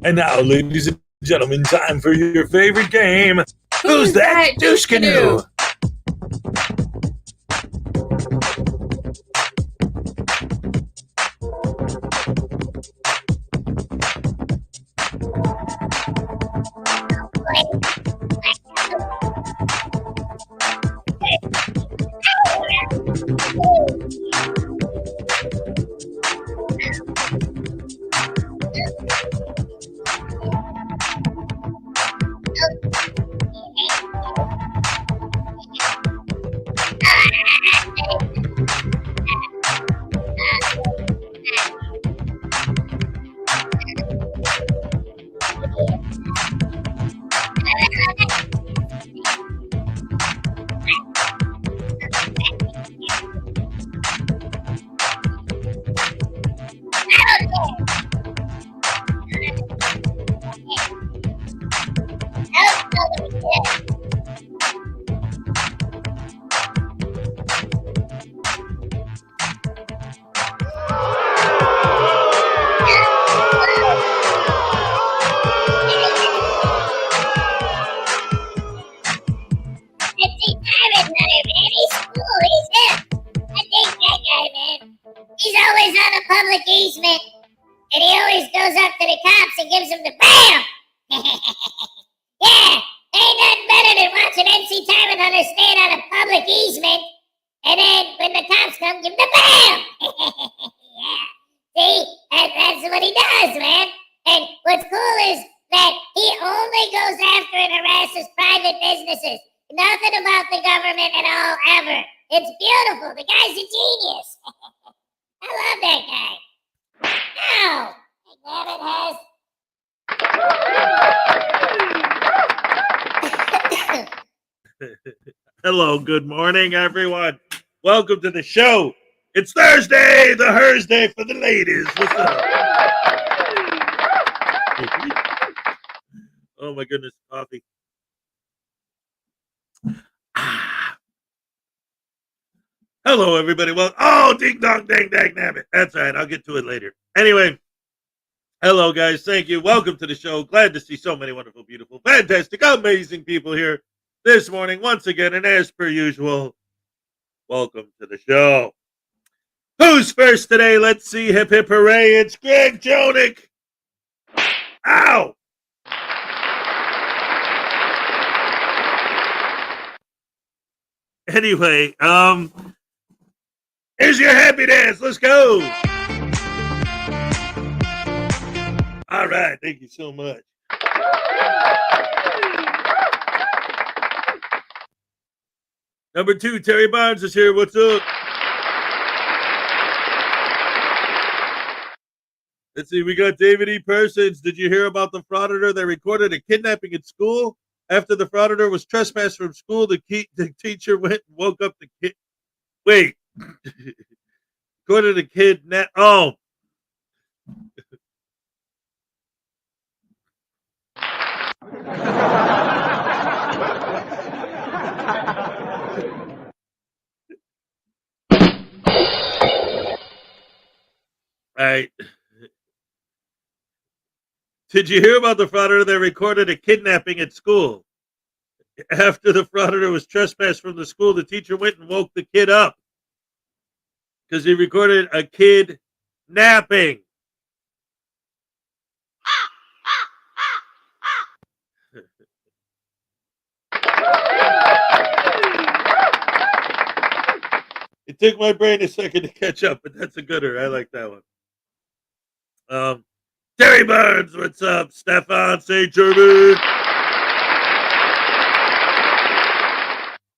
And now, ladies and gentlemen, time for your favorite game. Who's that douche canoe? He's always on a public easement, and he always goes up to the cops and gives them the BAM! Yeah, ain't nothing better than watching MC Tyrant Hunter stand on a public easement, and then when the cops come, give him the BAM! Yeah, see, that's what he does, man. And what's cool is that he only goes after and harasses private businesses. Nothing about the government at all, ever. It's beautiful. The guy's a genius. I love that guy. Ow! Damn it, Hello, good morning, everyone. Welcome to the show. It's Thursday, the Thursday for the ladies. What's up? Oh my goodness, coffee. Hello, everybody. Well, ding dong, dang, dang, nabbit. That's right. I'll get to it later. Anyway, hello, guys. Thank you. Welcome to the show. Glad to see so many wonderful, beautiful, fantastic, amazing people here this morning once again. And as per usual, welcome to the show. Who's first today? Let's see. Hip, hip, hooray. It's Greg Jonick. Ow. Anyway, here's your happy dance. Let's go. All right. Thank you so much. Number 2, Terry Barnes is here. What's up? Let's see. We got David E. Persons. Did you hear about the Frauditor that recorded a kidnapping at school? After the Frauditor was trespassed from school, the teacher went and woke up the kid. Wait. Recorded a kid. Oh. Right. Did you hear about the Frauditor that recorded a kidnapping at school? After the Frauditor was trespassed from the school, the teacher went and woke the kid up because he recorded a kid napping. It took my brain a second to catch up, but that's a gooder. I like that one. Terry Burns, what's up? Stefan St. German.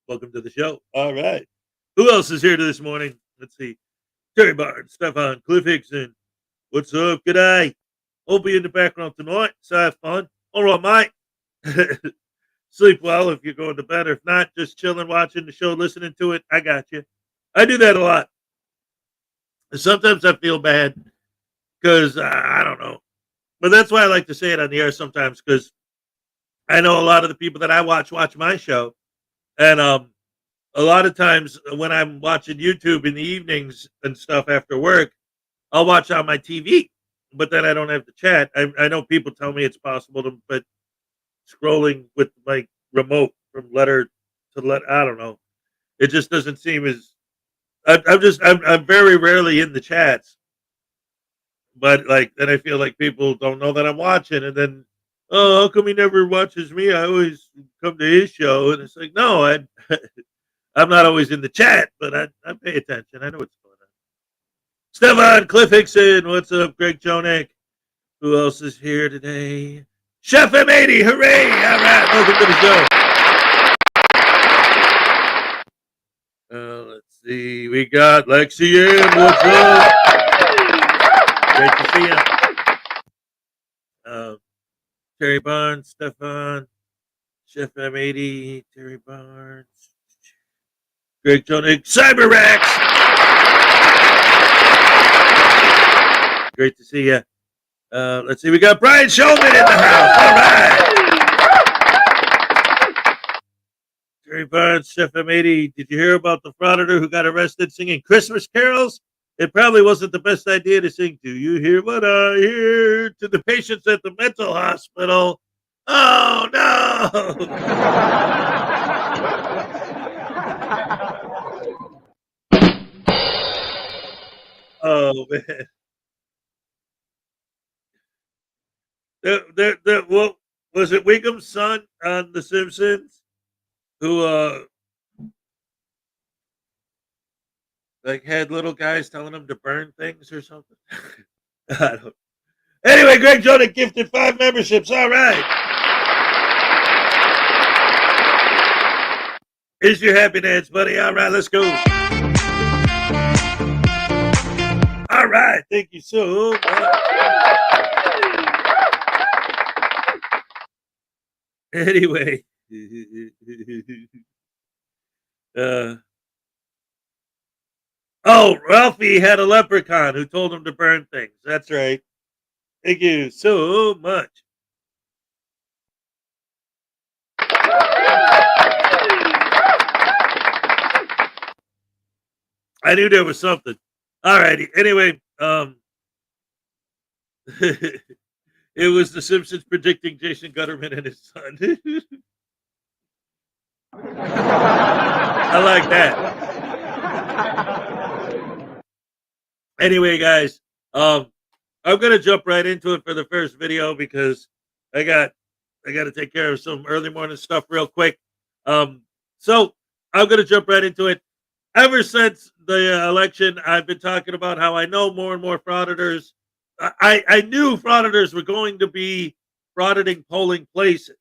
Welcome to the show. All right. Who else is here this morning? Let's see. Terry Barnes, Stefan, Cliff Hickson. What's up? Good day. I'll be in the background tonight, so have fun. All right, mate. Sleep well if you're going to bed. If not, just chilling, watching the show, listening to it. I got you. I do that a lot. Sometimes I feel bad because I don't know. But that's why I like to say it on the air sometimes, because I know a lot of the people that I watch my show. And a lot of times when I'm watching YouTube in the evenings and stuff after work, I'll watch on my TV but then I don't have the chat. I know people tell me it's possible to, but scrolling with my remote from letter to letter, I don't know. It just doesn't seem as. I'm very rarely in the chats, but like then I feel like people don't know that I'm watching, and then oh, how come he never watches me? I always come to his show, and it's like no, I'm not always in the chat, but I pay attention. I know what's going on. Stefan, Cliff Hickson, what's up? Greg Jonik. Who else is here today? Chef M80, hooray! All right, welcome to the show. Let's see. We got Lexi in. What's up? Great to see you. Terry Barnes, Stefan, Chef M80, Terry Barnes, Greg Jonik, CyberRex. Great to see you. Let's see. We got Brian Shulman in the house. All right. Terry Barnes, Chef M80. Did you hear about the frauditor who got arrested singing Christmas carols? It probably wasn't the best idea to sing "Do You Hear What I Hear" to the patients at the mental hospital. Oh, no. Oh, man. What was it? Wiggum's son on The Simpsons, who like had little guys telling him to burn things or something. I don't. Anyway, Greg Jordan gifted 5 memberships. All right. Here's your happy dance, buddy. All right, let's go. All right, thank you so much. Anyway, oh, Ralphie had a leprechaun who told him to burn things. That's right. Thank you so much. I knew there was something. All righty. Anyway, it was The Simpsons predicting Jason Gutterman and his son. I like that. Anyway, guys, I'm gonna jump right into it for the first video because I got to take care of some early morning stuff real quick. So I'm gonna jump right into it. Ever since the election, I've been talking about how I know more and more frauditors. I knew frauditors were going to be frauditing polling places.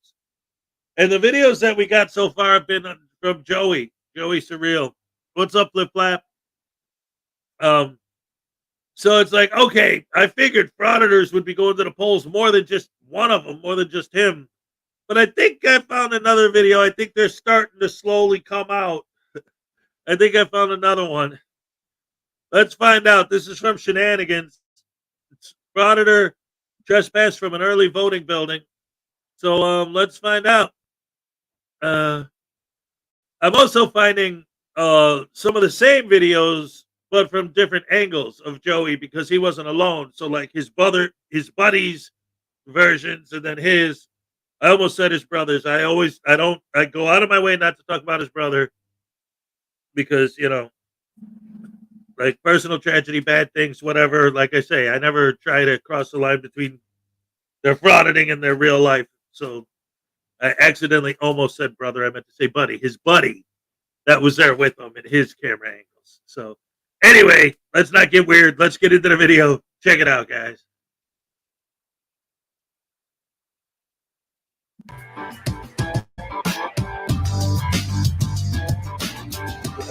And the videos that we got so far have been from Joey Surreal. What's up, Flip Flap? So it's like, okay, I figured frauditors would be going to the polls more than just one of them, more than just him. But I think I found another video. I think they're starting to slowly come out. I think I found another one. Let's find out. This is from Shenanigans. It's frauditor trespass from an early voting building. So let's find out. I'm also finding some of the same videos, but from different angles of Joey because he wasn't alone. So like his buddies' versions, and then his. I almost said his brothers. I go out of my way not to talk about his brother because, like personal tragedy, bad things, whatever. Like I say, I never try to cross the line between their frauditing and their real life. So I accidentally almost said brother. I meant to say buddy. His buddy that was there with him in his camera angles. So anyway, let's not get weird. Let's get into the video. Check it out, guys.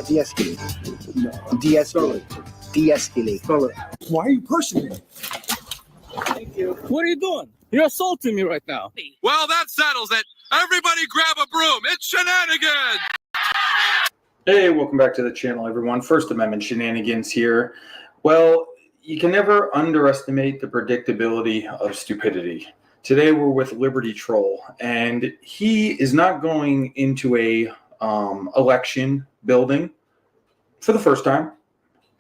De-escalate. No. De-escalate. De-escalate. Why are you pushing me? Thank you. What are you doing? You're assaulting me right now. Well, that settles it. Everybody grab a broom. It's Shenanigans. Hey, welcome back to the channel, everyone. First Amendment Shenanigans here. Well, you can never underestimate the predictability of stupidity. Today we're with Liberty Troll, and he is not going into a election building for the first time,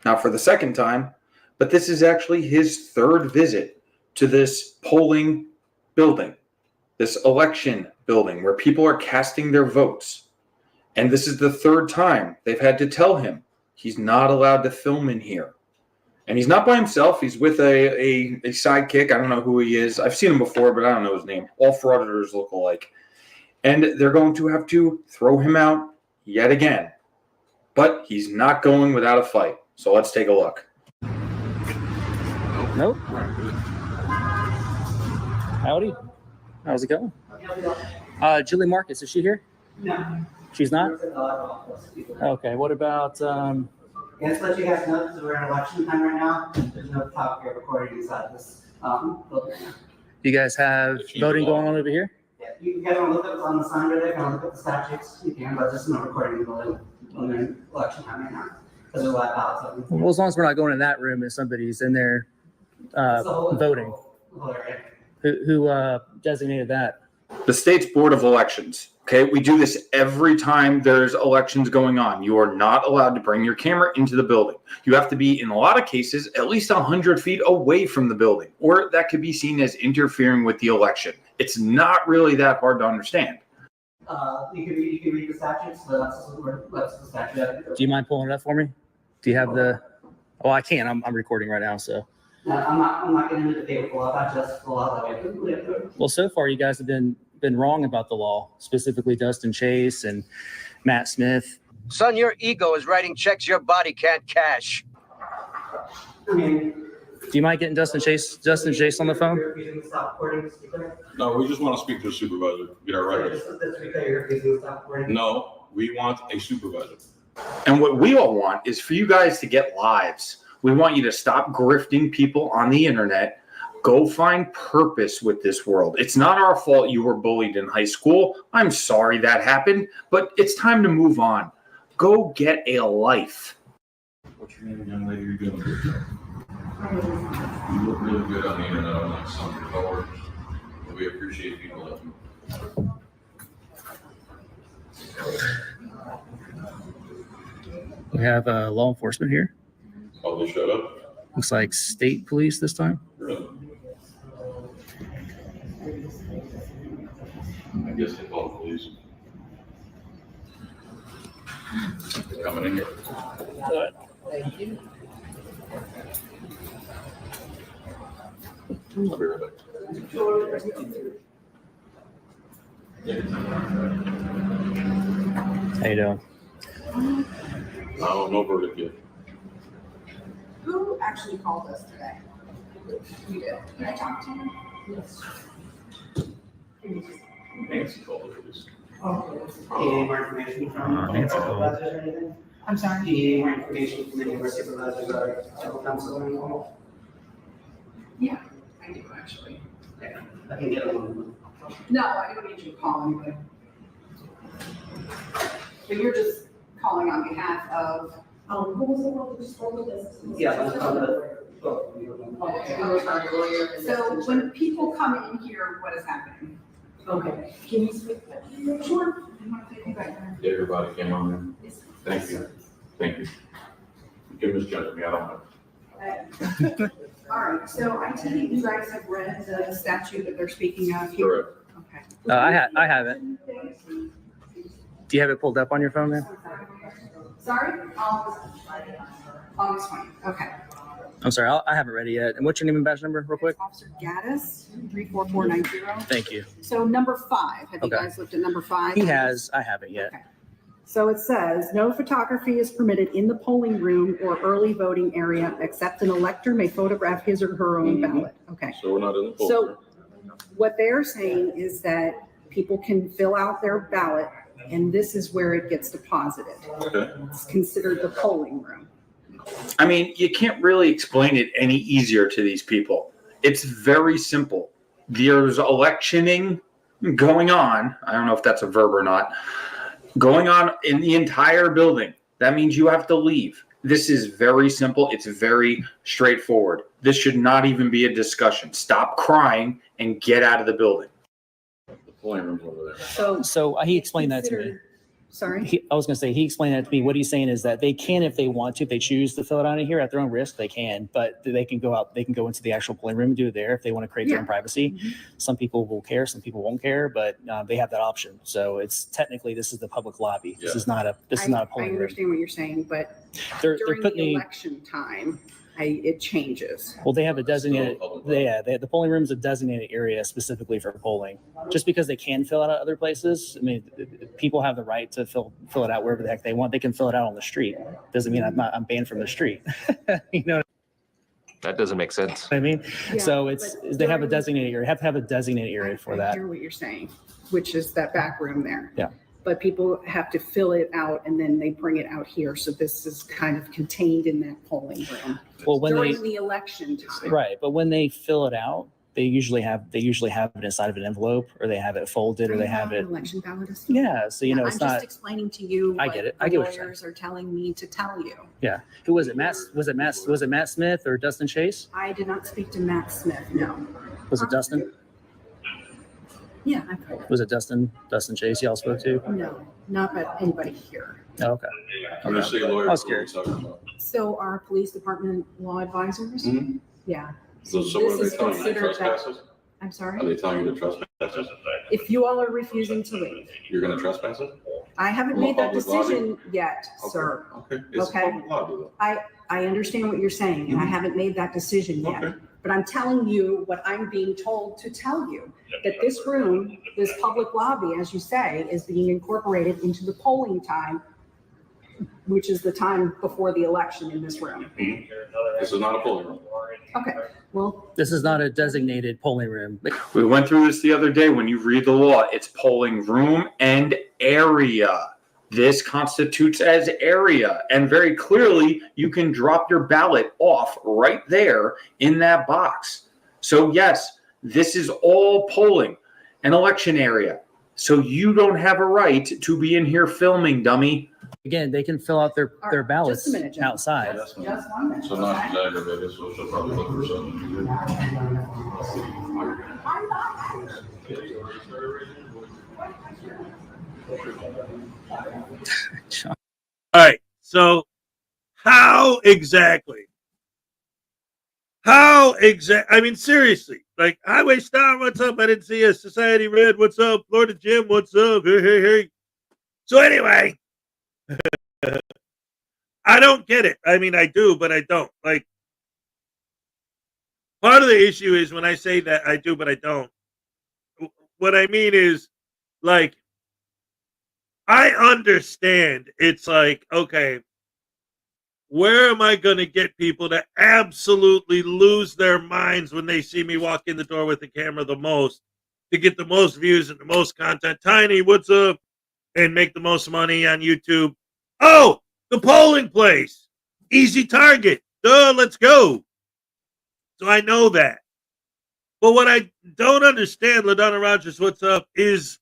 not for the second time, but this is actually his third visit to this polling building, this election building where people are casting their votes. And this is the third time they've had to tell him he's not allowed to film in here. And he's not by himself. He's with a sidekick. I don't know who he is. I've seen him before, but I don't know his name. All Frauditors look alike. And they're going to have to throw him out yet again. But he's not going without a fight. So let's take a look. Nope. Howdy. How's it going? Julie Marcus, is she here? No. She's not? Okay, what about, Guess what you guys know, because we're in election time right now, there's no top gear recording inside this building right now. you guys have voting going on over here? Yeah, you guys want to look up on the sign right there, if you want to look at the statutes, you can, but there's no recording in the building when we're in election time right now. Because there's live ballots open. Well, as long as we're not going in that room and somebody's in there voting. Who designated that? The state's Board of Elections. Okay, we do this every time there's elections going on. You are not allowed to bring your camera into the building. You have to be, in a lot of cases, at least 100 feet away from the building, or that could be seen as interfering with the election. It's not really that hard to understand. You can read the statutes, but that's the statute. Do you mind pulling it up for me? Do you have the? Oh, I can. I'm recording right now, so. No, I'm not getting into debate with the law, not just the law that way. Well, so far you guys have been wrong about the law, specifically Dustin Chase and Matt Smith. Son, your ego is writing checks your body can't cash. I mean, Do you mind getting Dustin Chase on the phone? No, we just want to speak to a supervisor, get our records. No, we want a supervisor. And what we all want is for you guys to get lives. We want you to stop grifting people on the internet. Go find purpose with this world. It's not our fault you were bullied in high school. I'm sorry that happened, but it's time to move on. Go get a life. What's your name, young lady? You're doing a good job. You look really good on the internet, unlike some of your coworkers. We appreciate people like you. We have law enforcement here. Oh, they showed up? Looks like state police this time. Really? I guess they call the police. They're coming in here. Thank you. I'll be right back. How you doing? Oh, no verdict yet. Who actually called us today? You did. Can I talk to him? Yes. Nancy called the police. Any more information from supervisors or anything? I'm sorry? Any more information from any of our supervisors or civil counsel or anything? Yeah, I do actually. Yeah, I can get them. No, I don't need you to call anybody. But you're just calling on behalf of. Who was the one who spoke with us? Yeah, let's call it. So when people come in here, what is happening? Okay. Can you speak? Sure. You want to take me back there? Everybody came on there. Thank you. Thank you. You can misjudge me, I don't know. All right, so I take it you guys have read the statute that they're speaking of here? Correct. Okay. I have it. Do you have it pulled up on your phone there? Sorry? August 20th, okay. I'm sorry, I haven't read it yet. And what's your name and badge number, real quick? Officer Gaddis, 34490. Thank you. So number 5, have you Okay. guys looked at number 5? He has. I haven't yet. Okay. So it says, no photography is permitted in the polling room or early voting area, except an elector may photograph his or her own ballot. Okay. So we're not in the poll. So what they're saying is that people can fill out their ballot, and this is where it gets deposited. Okay. It's considered the polling room. I mean, you can't really explain it any easier to these people. It's very simple. There's electioning going on. I don't know if that's a verb or not. Going on in the entire building. That means you have to leave. This is very simple. It's very straightforward. This should not even be a discussion. Stop crying and get out of the building. The polling room's over there. So he explained that to me. Sorry? I was going to say, he explained that to me. What he's saying is that they can, if they want to, if they choose to fill it out in here at their own risk, they can, but they can go out, they can go into the actual polling room and do it there if they want to create their own privacy. Mhm. Some people will care, some people won't care, but they have that option. So it's technically, this is the public lobby. This is not a I polling room. understand what you're saying, but They're during putting the election time, it changes. Well, they have a designated, the polling room's a designated area specifically for polling. Just because they can fill it out other places, I mean, people have the right to fill it out wherever the heck they want. They can fill it out on the street. Doesn't mean I'm banned from the street. You know That doesn't make sense. what I mean? Yeah, So they have a during- designated area, have to have a designated area for I that. hear what you're saying, which is that back room there. Yeah. But people have to fill it out and then they bring it out here. So this is kind of contained in that polling room Well, when during the election time. right, but when they fill it out, they usually have it inside of an envelope, or they have it folded, or they have it. An election ballot is. Yeah, so Yeah, it's I'm not. just explaining to you. I what get it. the I get what you're lawyers are telling me to tell you. Yeah, who was it? Was it Matt Smith or Dustin Chase? I did not speak to Matt Smith, no. Was it Dustin? Yeah, I've heard. Was it Dustin Chase y'all spoke to? No, not by anybody here. Oh, okay. I'm just saying, lawyer. I was curious. So our police department law advisors? Mhm. Yeah. So This what are they is telling you, considered that- trespass? I'm Are sorry? they telling you to trespass? If you all are refusing to leave, You're gonna trespass it? I haven't Well, made that public lobby? decision yet, Okay, sir. Okay, it's a Okay. public lobby though. I understand what you're saying, and I haven't made that decision yet. Okay. But I'm telling you what I'm being told to tell you, that this room, this public lobby, as you say, is being incorporated into the polling time, which is the time before the election in this room. This is not a polling room. Okay, well, This is not a designated polling room. We went through this the other day. When you read the law, it's polling room and area. This constitutes as area. And very clearly, you can drop your ballot off right there in that box. So yes, this is all polling, an election area. So you don't have a right to be in here filming, dummy. Again, they can fill out their Just ballots a minute, Jen. outside. just 1 minute. So now she's aggravated, so she'll probably look for something to do. All right. So how exactly? I mean, seriously, like Highway Star, what's up? I didn't see a Society Red. What's up? Florida Jim, what's up? Hey. So anyway, I don't get it. I mean, I do, but I don't. Like, part of the issue is when I say that I do, but I don't. What I mean is, like, I understand it's like, okay, where am I going to get people to absolutely lose their minds when they see me walk in the door with the camera the most, to get the most views and the most content? Tiny, what's up? And make the most money on YouTube. Oh, the polling place. Easy target. Duh, let's go. So I know that. But what I don't understand, LaDonna Rogers, what's up, is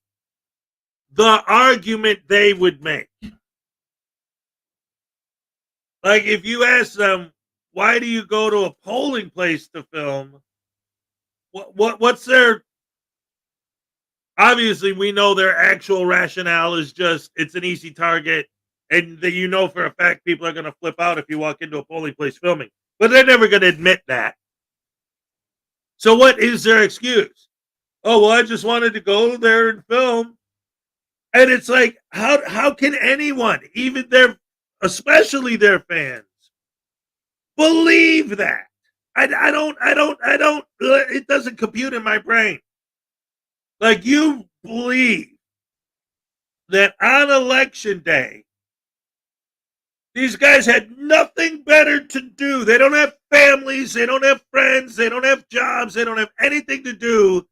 the argument they would make. Like, if you ask them, why do you go to a polling place to film? What's their... Obviously, we know their actual rationale is just, it's an easy target, and that you know for a fact people are going to flip out if you walk into a polling place filming. But they're never going to admit that. So what is their excuse? Oh, well, I just wanted to go there and film. And it's like, how can anyone, even especially their fans, believe that? I don't, it doesn't compute in my brain. Like, you believe that on election day, these guys had nothing better to do. They don't have families, they don't have friends, they don't have jobs, they don't have anything to do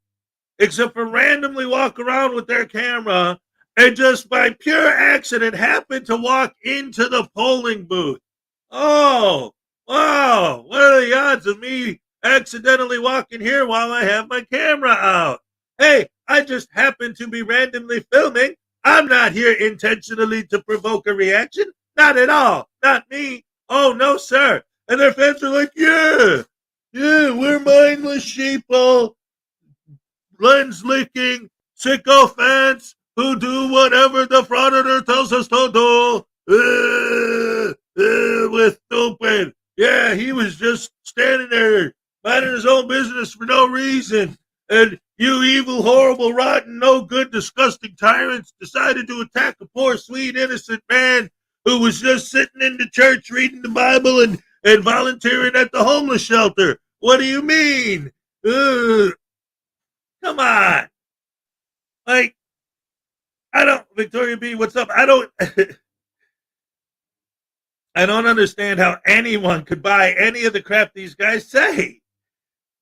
except for randomly walk around with their camera and just by pure accident happen to walk into the polling booth. Oh, wow, what are the odds of me accidentally walking here while I have my camera out? Hey, I just happen to be randomly filming. I'm not here intentionally to provoke a reaction. Not at all. Not me. Oh, no, sir. And their fans are like, yeah, we're mindless sheeple, lens licking, sicko fans. who do whatever the Frauditor tells us to do. With stupid. Yeah, he was just standing there minding his own business for no reason. And you evil, horrible, rotten, no good, disgusting tyrants decided to attack a poor, sweet, innocent man who was just sitting in the church reading the Bible and volunteering at the homeless shelter. What do you mean? Come on. Like, I don't, Victoria B, what's up? I don't understand how anyone could buy any of the crap these guys say.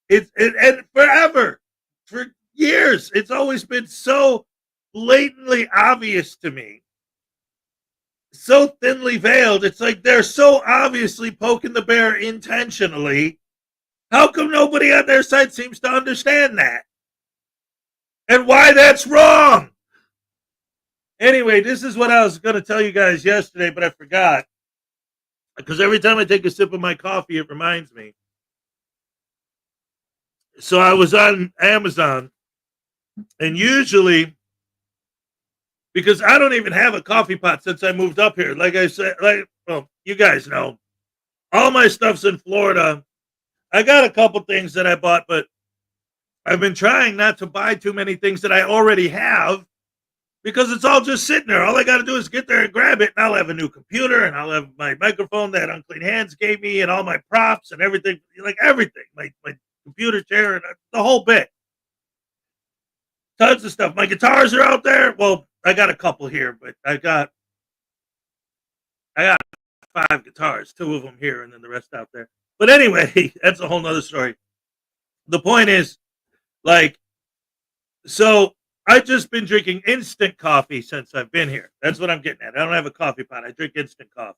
And forever, for years, it's always been so blatantly obvious to me, so thinly veiled. It's like they're so obviously poking the bear intentionally. How come nobody on their side seems to understand that? And why that's wrong? Anyway, this is what I was going to tell you guys yesterday, but I forgot. Because every time I take a sip of my coffee, it reminds me. So I was on Amazon, and usually, because I don't even have a coffee pot since I moved up here. Like I said, well, you guys know, all my stuff's in Florida. I got a couple things that I bought, but I've been trying not to buy too many things that I already have, because it's all just sitting there. All I got to do is get there and grab it, and I'll have a new computer, and I'll have my microphone that Unclean Hands gave me, and all my props and everything, like everything, my computer chair, and the whole bit. Tons of stuff. My guitars are out there. Well, I got a couple here, but I got 5 guitars, 2 of them here, and then the rest out there. But anyway, that's a whole nother story. The point is, like, so I've just been drinking instant coffee since I've been here. That's what I'm getting at. I don't have a coffee pot. I drink instant coffee.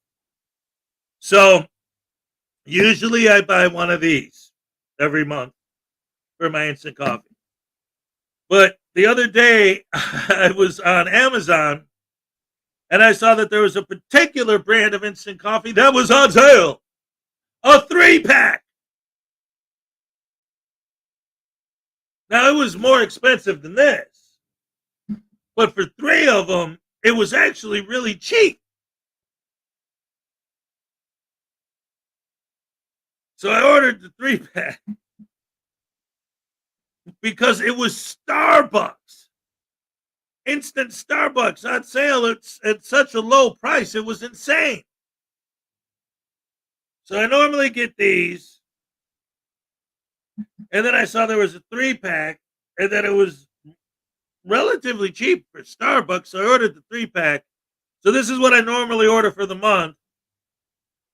So usually I buy one of these every month for my instant coffee. But the other day I was on Amazon and I saw that there was a particular brand of instant coffee that was on sale. A 3-pack. Now, it was more expensive than this. But for 3 of them, it was actually really cheap. So I ordered the 3-pack because it was Starbucks. Instant Starbucks on sale at such a low price. It was insane. So I normally get these. And then I saw there was a 3-pack and that it was relatively cheap for Starbucks. So I ordered the 3-pack. So this is what I normally order for the month.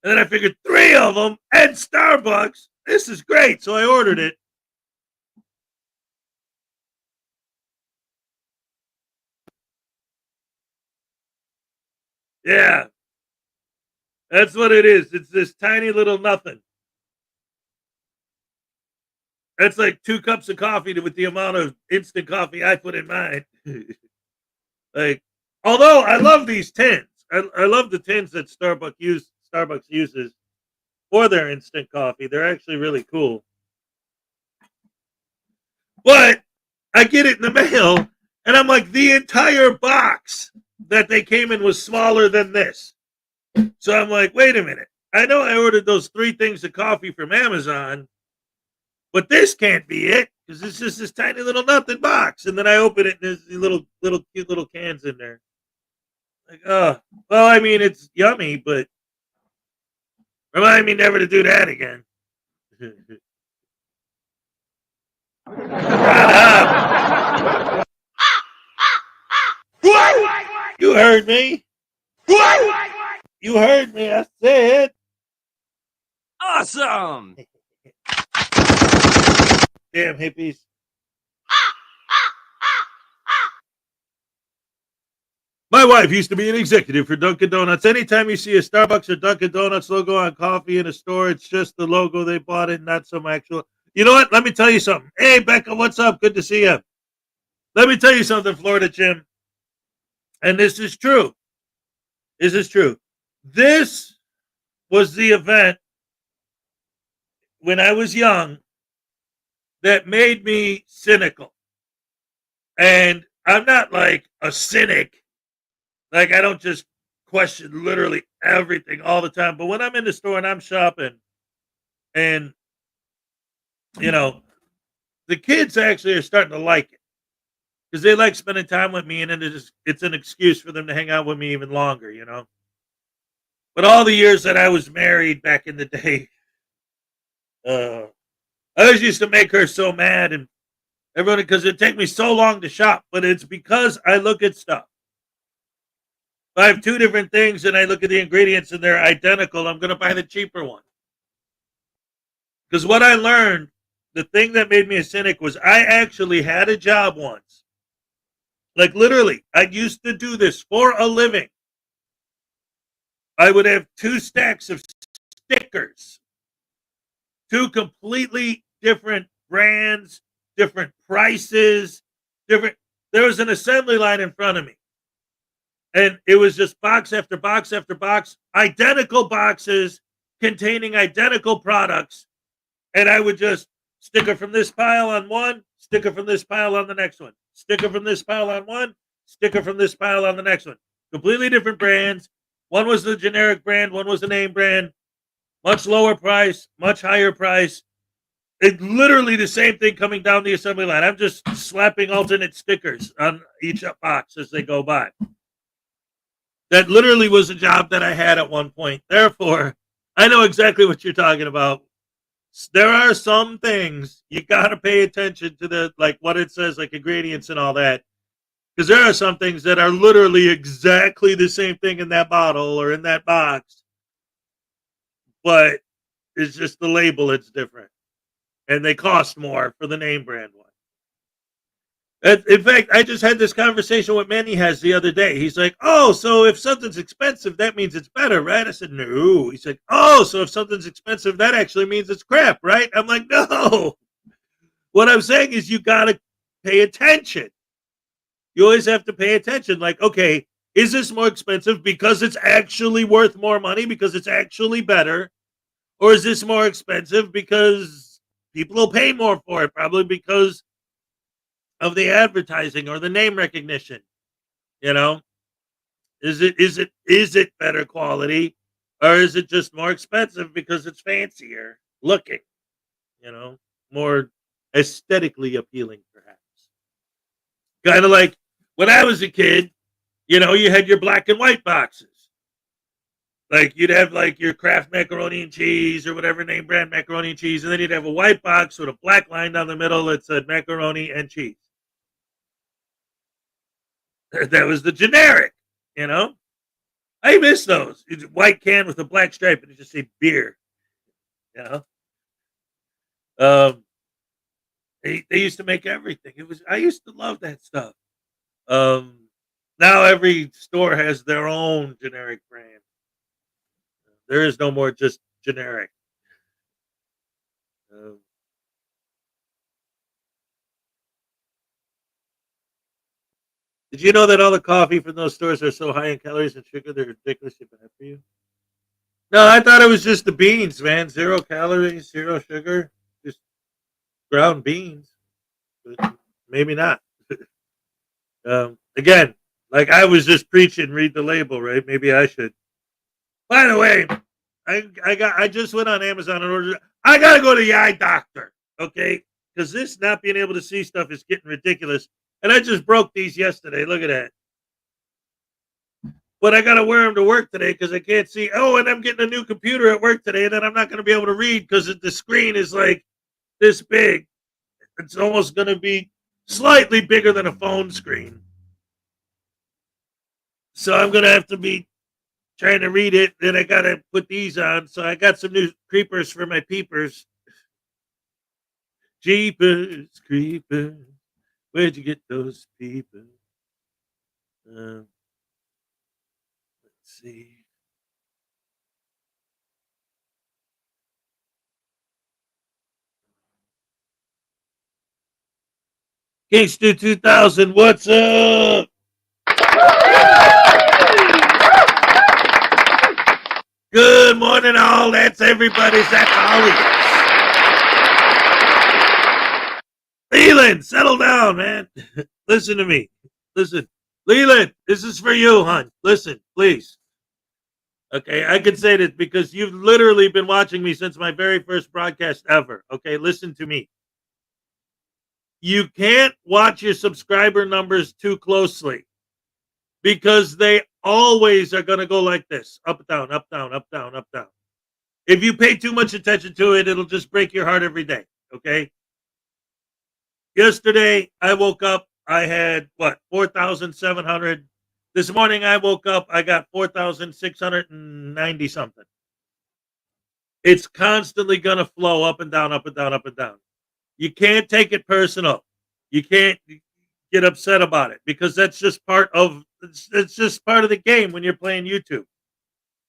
And then I figured 3 of them and Starbucks. This is great. So I ordered it. Yeah. That's what it is. It's this tiny little nothing. That's like 2 cups of coffee with the amount of instant coffee I put in mine. Like, although I love these tins. I love the tins that Starbucks uses for their instant coffee. They're actually really cool. But I get it in the mail, and I'm like, the entire box that they came in was smaller than this. So I'm like, wait a minute. I know I ordered those 3 things of coffee from Amazon, but this can't be it because it's just this tiny little nothing box. And then I open it and there's these little cute little cans in there. Like, oh, well, I mean, it's yummy, but remind me never to do that again. You heard me. You heard me. I said. Awesome. Damn hippies. My wife used to be an executive for Dunkin' Donuts. Anytime you see a Starbucks or Dunkin' Donuts logo on coffee in a store, it's just the logo they bought it, not some actual. You know what? Let me tell you something. Hey, Becca, what's up? Good to see you. Let me tell you something, Florida Jim. And this is true. This is true. This was the event when I was young that made me cynical. And I'm not like a cynic. Like, I don't just question literally everything all the time. But when I'm in the store and I'm shopping, and, you know, the kids actually are starting to like it because they like spending time with me, and then it's an excuse for them to hang out with me even longer, you know? But all the years that I was married back in the day, I always used to make her so mad, and everyone, because it'd take me so long to shop, but it's because I look at stuff. If I have two different things and I look at the ingredients and they're identical, I'm going to buy the cheaper one. Because what I learned, the thing that made me a cynic was I actually had a job once. Like, literally, I used to do this for a living. I would have 2 stacks of stickers, 2 completely different brands, different prices, different. There was an assembly line in front of me. And it was just box after box after box, identical boxes containing identical products. And I would just sticker from this pile on one, sticker from this pile on the next one, sticker from this pile on one, sticker from this pile on the next one. Completely different brands. One was the generic brand, one was the name brand. Much lower price, much higher price. It's literally the same thing coming down the assembly line. I'm just slapping alternate stickers on each box as they go by. That literally was a job that I had at one point. Therefore, I know exactly what you're talking about. There are some things you got to pay attention to, the like what it says, like ingredients and all that. Because there are some things that are literally exactly the same thing in that bottle or in that box. But it's just the label, it's different. And they cost more for the name brand one. In fact, I just had this conversation with Manny has the other day. He's like, oh, so if something's expensive, that means it's better, right? I said, no. He's like, oh, so if something's expensive, that actually means it's crap, right? I'm like, no. What I'm saying is you got to pay attention. You always have to pay attention. Like, okay, is this more expensive because it's actually worth more money, because it's actually better? Or is this more expensive because people will pay more for it, probably because of the advertising or the name recognition? You know, is it better quality, or is it just more expensive because it's fancier looking, you know, more aesthetically appealing, perhaps? Kind of like when I was a kid, you know, you had your black and white boxes. Like, you'd have like your Kraft macaroni and cheese or whatever name brand macaroni and cheese, and then you'd have a white box with a black line down the middle that said macaroni and cheese. That was the generic, you know? I miss those. It's a white can with a black stripe and it just say beer, you know? They used to make everything. I used to love that stuff. Now every store has their own generic brand. There is no more just generic. Did you know that all the coffee from those stores are so high in calories and sugar they're ridiculously bad for you? No, I thought it was just the beans, man. 0 calories, 0 sugar, just ground beans. But maybe not. Again, like I was just preaching, read the label, right? Maybe I should. By the way, I just went on Amazon and ordered. I gotta go to the eye doctor, okay? Because this not being able to see stuff is getting ridiculous. And I just broke these yesterday. Look at that. But I got to wear them to work today because I can't see. Oh, and I'm getting a new computer at work today that I'm not going to be able to read because the screen is like this big. It's almost going to be slightly bigger than a phone screen. So I'm going to have to be trying to read it. Then I got to put these on. So I got some new creepers for my peepers. Jeepers, creepers. Where'd you get those peepers? Let's see. Gangster 2000, what's up? Good morning, all. That's everybody. Zach Holly. Leland, settle down, man. Listen to me. listen. Leland, this is for you, hon. Listen, please. Okay, I can say this because you've literally been watching me since my very first broadcast ever. Okay, listen to me. You can't watch your subscriber numbers too closely because they always are going to go like this, up, down, up, down, up, down, up, down. If you pay too much attention to it, it'll just break your heart every day, okay? Yesterday, I woke up, I had, 4,700. This morning, I woke up, I got 4,690 something. It's constantly going to flow up and down, up and down, up and down. You can't take it personal. You can't get upset about it because that's just part of it's just part of the game when you're playing YouTube.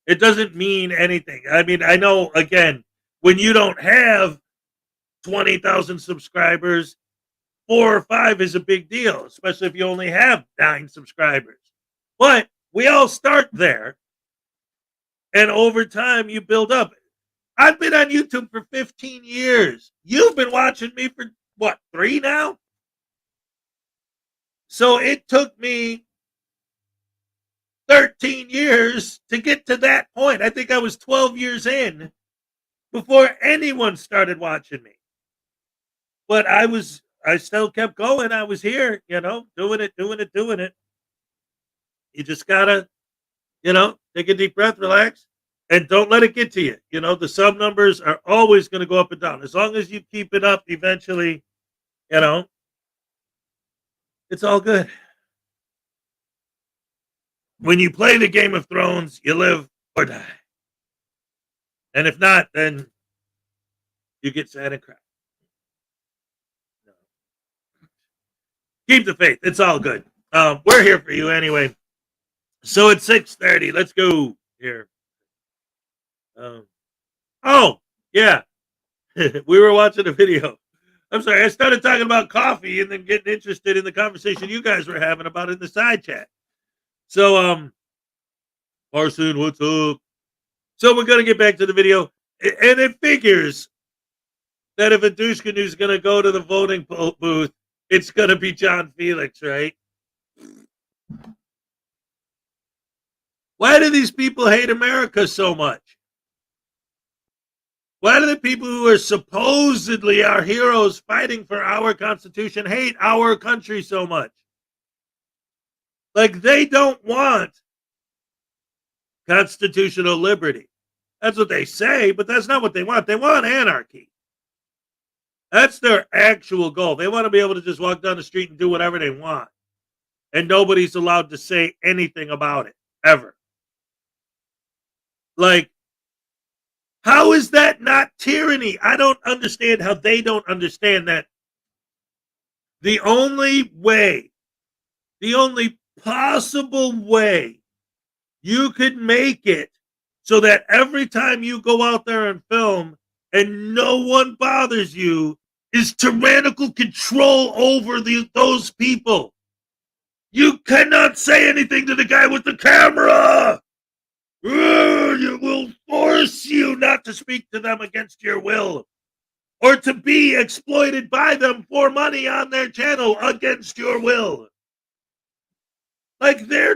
It doesn't mean anything. I mean, I know, again, when you don't have 20,000 subscribers, 4 or 5 is a big deal, especially if you only have 9 subscribers. But we all start there, and over time you build up. I've been on YouTube for 15 years. You've been watching me for, 3 now? So it took me 13 years to get to that point. I think I was 12 years in before anyone started watching me. But I still kept going. I was here, doing it. You just gotta, take a deep breath, relax, and don't let it get to you. The sub numbers are always going to go up and down. As long as you keep it up, eventually, it's all good. When you play the Game of Thrones, you live or die. And if not, then you get sad and cry. No. Keep the faith. It's all good. We're here for you anyway. So it's 6:30. Let's go here. Oh, yeah. We were watching a video. I'm sorry. I started talking about coffee and then getting interested in the conversation you guys were having about it in the side chat. So, Parson, what's up? So we're going to get back to the video. And it figures that if a douche canoe is going to go to the voting booth, it's going to be John Felix, right? Why do these people hate America so much? Why do the people who are supposedly our heroes fighting for our Constitution hate our country so much? Like, they don't want constitutional liberty. That's what they say, but that's not what they want. They want anarchy. That's their actual goal. They want to be able to just walk down the street and do whatever they want. And nobody's allowed to say anything about it, ever. Like, how is that not tyranny? I don't understand how they don't understand that. The only possible way you could make it so that every time you go out there and film and no one bothers you is tyrannical control over those people. You cannot say anything to the guy with the camera. It will force you not to speak to them against your will or to be exploited by them for money on their channel against your will. Like I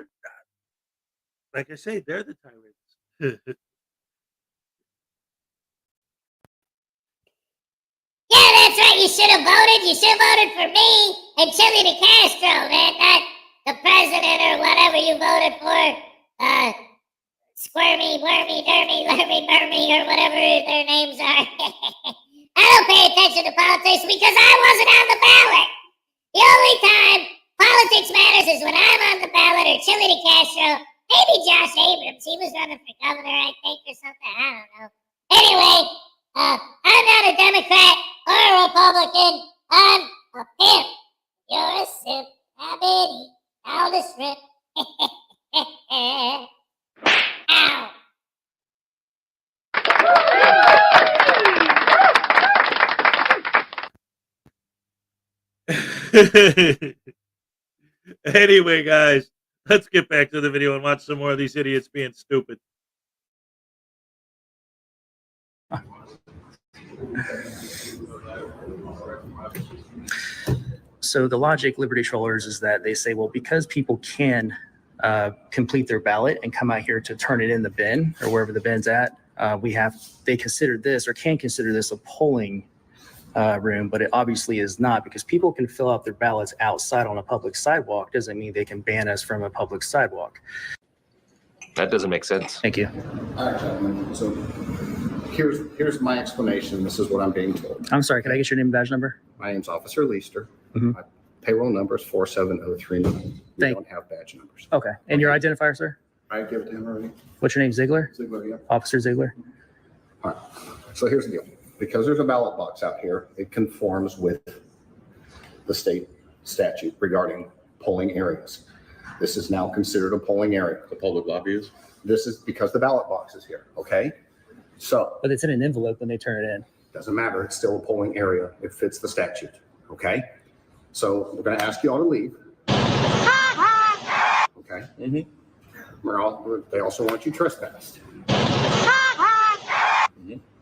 say, they're the tyrants. Yeah, that's right. You should have voted. You should have voted for me and Chili de Castro, man, not the president or whatever you voted for. Squirmy, Wormy, Dermy, Lurmy, Burmy, or whatever their names are. I don't pay attention to politics because I wasn't on the ballot. The only time politics matters is when I'm on the ballot or Chili de Castro. Maybe Josh Abrams. He was running for governor, I think, or something. I don't know. Anyway, I'm not a Democrat or a Republican. I'm a pimp. You're a simp. I've been eating all the shrimp. Ow. Anyway, guys, let's get back to the video and watch some more of these idiots being stupid. So the logic, Liberty Trollers, is that they say, well, because people can complete their ballot and come out here to turn it in the bin or wherever the bin's at, they consider this or can consider this a polling room, but it obviously is not, because people can fill out their ballots outside on a public sidewalk. Doesn't mean they can ban us from a public sidewalk. That doesn't make sense. Thank you. All right, gentlemen. So here's my explanation. This is what I'm being told. I'm sorry, can I get your name and badge number? My name's Officer Leister. Mhm. My payroll number is 47039. We don't have badge numbers. Okay. And your identifier, sir? I give it to him already. What's your name, Ziegler? Ziegler, yeah. Officer Ziegler? All right. So here's the deal. Because there's a ballot box out here, it conforms with the state statute regarding polling areas. This is now considered a polling area. The public lobby is? This is because the ballot box is here, okay? So But it's in an envelope when they turn it in. doesn't matter, it's still a polling area. It fits the statute, okay? So we're gonna ask you all to leave. Okay? Mhm. They also want you trespassed.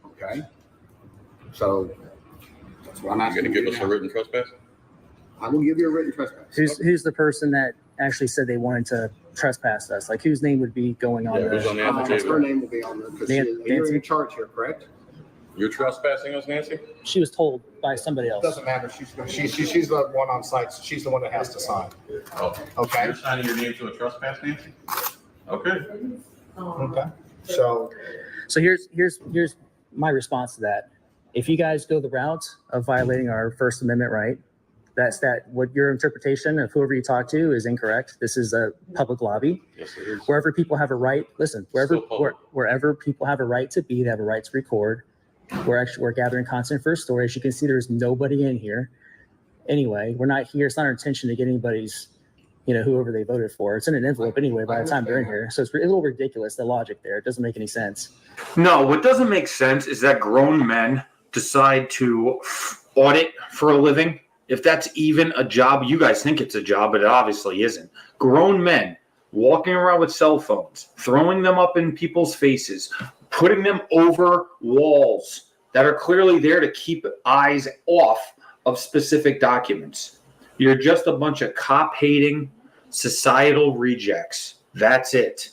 Okay? So that's what I'm You asking. gonna give you us now. a written trespass? I will give you a written trespass. Who's the person that actually said they wanted to trespass us? Like, whose name would be going on Yeah, who's on the? the Her affidavit? name will be on there because Nancy? you're in charge here, correct? You're trespassing us, Nancy? She was told by somebody else. Doesn't matter. She's the one on site. So she's the one that has to sign. Oh, Okay. you're signing your name to a trespass, Nancy? Okay. Okay. So So here's my response to that. If you guys go the route of violating our First Amendment right, what your interpretation of whoever you talk to is incorrect. This is a public lobby. Yes, it is. Wherever people have a right, listen, Still public. wherever people have a right to be, they have a right to record. We're gathering content for a story. As you can see, there's nobody in here. Anyway, we're not here. It's not our intention to get anybody's, whoever they voted for. It's in an envelope anyway by the time they're in here. So it's a little ridiculous, the logic there. It doesn't make any sense. No, what doesn't make sense is that grown men decide to audit for a living. If that's even a job, you guys think it's a job, but it obviously isn't. Grown men walking around with cell phones, throwing them up in people's faces, putting them over walls that are clearly there to keep eyes off of specific documents. You're just a bunch of cop-hating societal rejects. That's it.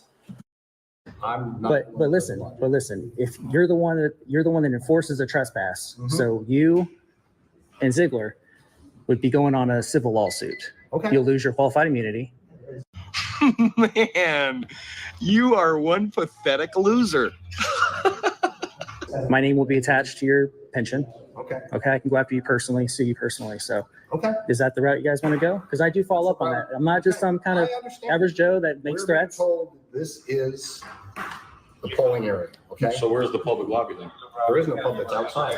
I'm not. But listen. If you're the one that enforces a trespass, Mhm. so you and Ziegler would be going on a civil lawsuit. Okay. You'll lose your qualified immunity. Man, you are one pathetic loser. My name will be attached to your pension. Okay. Okay, I can go after you personally, sue you personally. So Okay. is that the route you guys want to go? Because I do follow up on that. I'm not just some kind of I understand. average Joe that makes We're being threats. told this is the polling area. Okay. So where's the public lobby then? There is no public outside.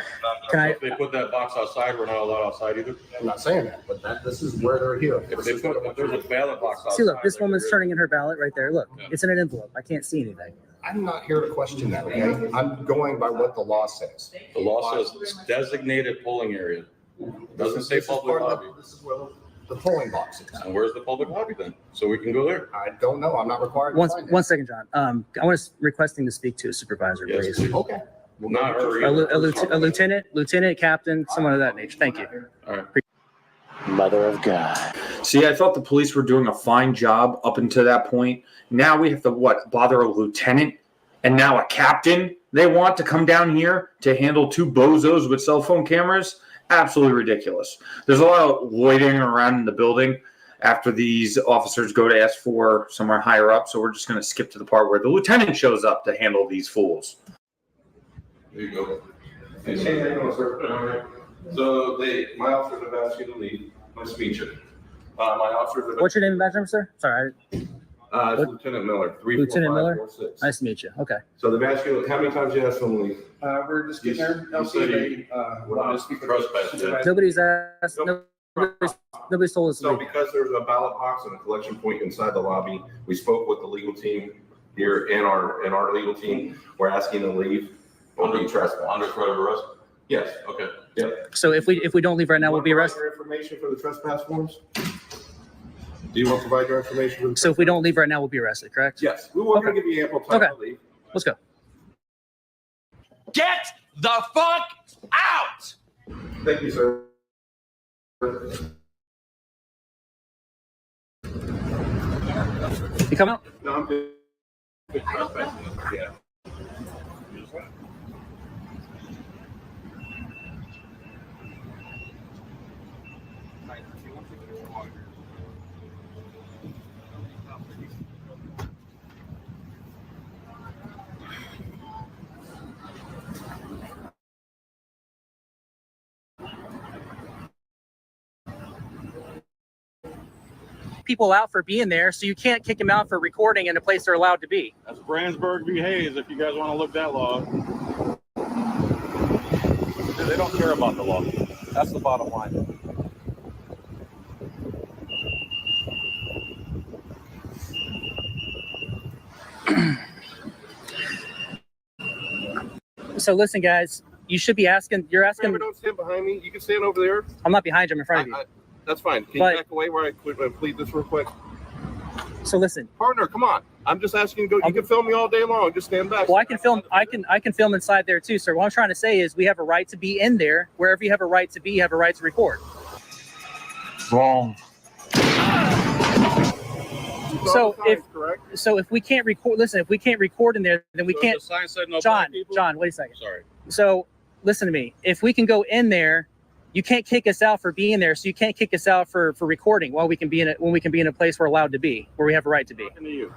Can I? If they put that box outside, we're not allowed outside either? I'm not saying that, but this is where they're here. If there's a ballot box outside. See, look, this like woman's there is- turning in her ballot right there. Look, Yeah. it's in an envelope. I can't see anything. I'm not here to question that, okay? I'm going by what the law says. The law says designated polling area. Doesn't say This is public part of lobby. This is where the polling box is. And where's the public lobby then? So we can go there. I don't know. I'm not required to find it. One second, John. I was requesting to speak to a supervisor, Yes, please. please. Okay. Not her A either. lieutenant, captain, someone of that nature. Thank you. All right. Mother of God. See, I thought the police were doing a fine job up until that point. Now we have to bother a lieutenant and now a captain they want to come down here to handle two bozos with cell phone cameras? Absolutely ridiculous. There's a lot of loitering around in the building after these officers go to ask for somewhere higher up, so we're just going to skip to the part where the lieutenant shows up to handle these fools. There you go. Hey, how you doing, sir? All right. So my officers have asked you to leave. Nice to meet you. My officers have. What's your name and badge number, sir? Sorry. It's Lieutenant Miller. Lieutenant Miller? 34546. Nice to meet you. Okay. So they've asked you, how many times you asked them to leave? We're just getting there. You said you wanted to speak trespass, yeah. Nobody's asked. Nobody's told us. to So leave. because there's a ballot box and a collection point inside the lobby, we spoke with the legal team here and our legal team. We're asking to leave. Under threat of arrest? Yes. Okay. Yep. So if we don't leave right now, we'll be arrested. Your information for the trespass forms? Do you want to provide your information? For the So if we don't leave right now, we'll be arrested. Correct? Yes, we want to give you ample time Okay. to leave. Let's go. Get the fuck out! Thank you, sir. You come out? No, I'm good. Yeah. People out for being there, so you can't kick them out for recording in a place they're allowed to be. That's Brandsburg v. Hayes, if you guys want to look that law. They don't care about the law. That's the bottom line. So listen, guys, you should be asking. You're asking. Remember, don't stand behind me. You can stand over there. I'm not behind you. I'm in front of you. That's fine. Can But- you back away where I plead this real quick? So listen, Partner, come on. I'm just asking you to go. You can film me all day long. Just stand back. well, I can film. I can film inside there too, sir. What I'm trying to say is, we have a right to be in there. Wherever you have a right to be, you have a right to record. Wrong. So if we can't record, listen, if we can't record in there, then we So can't. the sign said no John, black people? John, wait a second. Sorry. So listen to me. If we can go in there, you can't kick us out for being there. So you can't kick us out for recording while we can be in it, when we can be in a place we're allowed to be, where we have a right to be. Talking to you.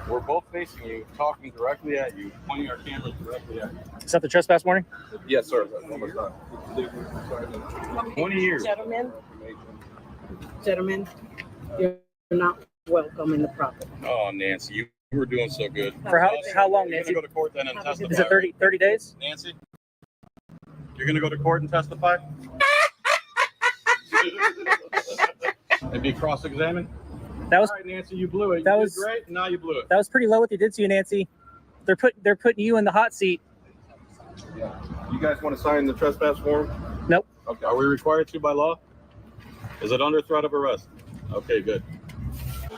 We're both facing you, talking directly at you, pointing our cameras directly at you. Is that the trespass warning? Yes, sir. Almost done. 20 years. Gentlemen, you're not welcome in the property. Oh, Nancy, you were doing so good. For how long, You're Nancy? going to go to court then and testify. Is it 30 days? Nancy? You're going to go to court and testify? And be cross-examined? That was all right, Nancy. You blew it. You that did was great. Now you blew it. That was pretty low what they did to you, Nancy. They're putting you in the hot seat. You guys want to sign the trespass form? Nope. Okay. Are we required to by law? Is it under threat of arrest? Okay, good.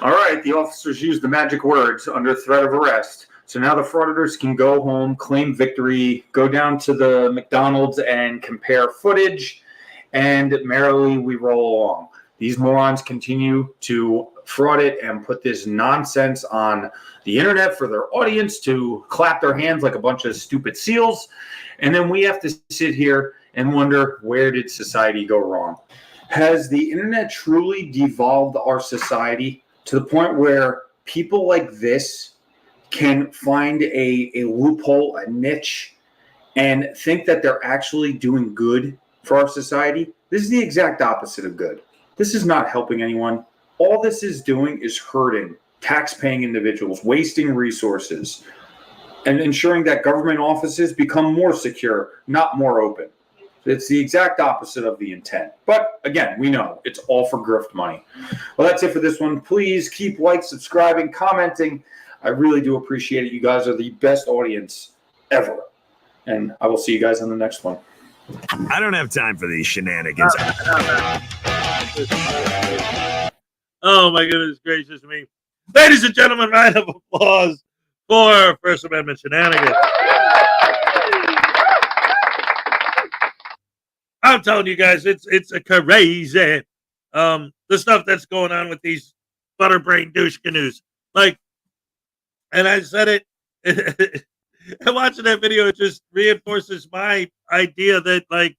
All right, the officers used the magic words, under threat of arrest. So now the frauditors can go home, claim victory, go down to the McDonald's and compare footage, and merrily we roll along. These morons continue to fraud it and put this nonsense on the internet for their audience to clap their hands like a bunch of stupid seals. And then we have to sit here and wonder, where did society go wrong? Has the internet truly devolved our society to the point where people like this can find a loophole, a niche, and think that they're actually doing good for our society? This is the exact opposite of good. This is not helping anyone. All this is doing is hurting tax-paying individuals, wasting resources, and ensuring that government offices become more secure, not more open. It's the exact opposite of the intent. But again, we know it's all for grift money. Well, that's it for this one. Please keep subscribing, commenting. I really do appreciate it. You guys are the best audience ever. And I will see you guys on the next one. I don't have time for these shenanigans. Oh my goodness gracious me. Ladies and gentlemen, round of applause for First Amendment Shenanigans. I'm telling you guys, it's a crazy the stuff that's going on with these butterbrain douche canoes. Like, and I said it and watching that video, it just reinforces my idea that, like,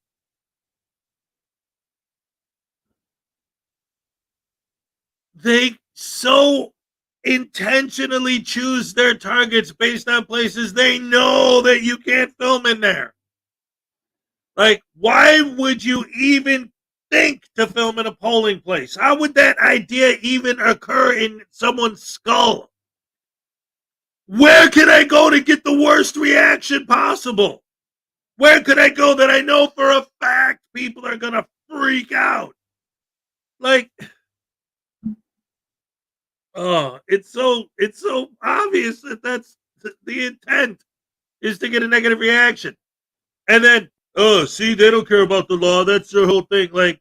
they so intentionally choose their targets based on places they know that you can't film in there. Like, why would you even think to film in a polling place? How would that idea even occur in someone's skull? Where can I go to get the worst reaction possible? Where could I go that I know for a fact people are going to freak out? Like, oh, it's so obvious that that's the intent, is to get a negative reaction. And then, oh, see, they don't care about the law. That's their whole thing. Like,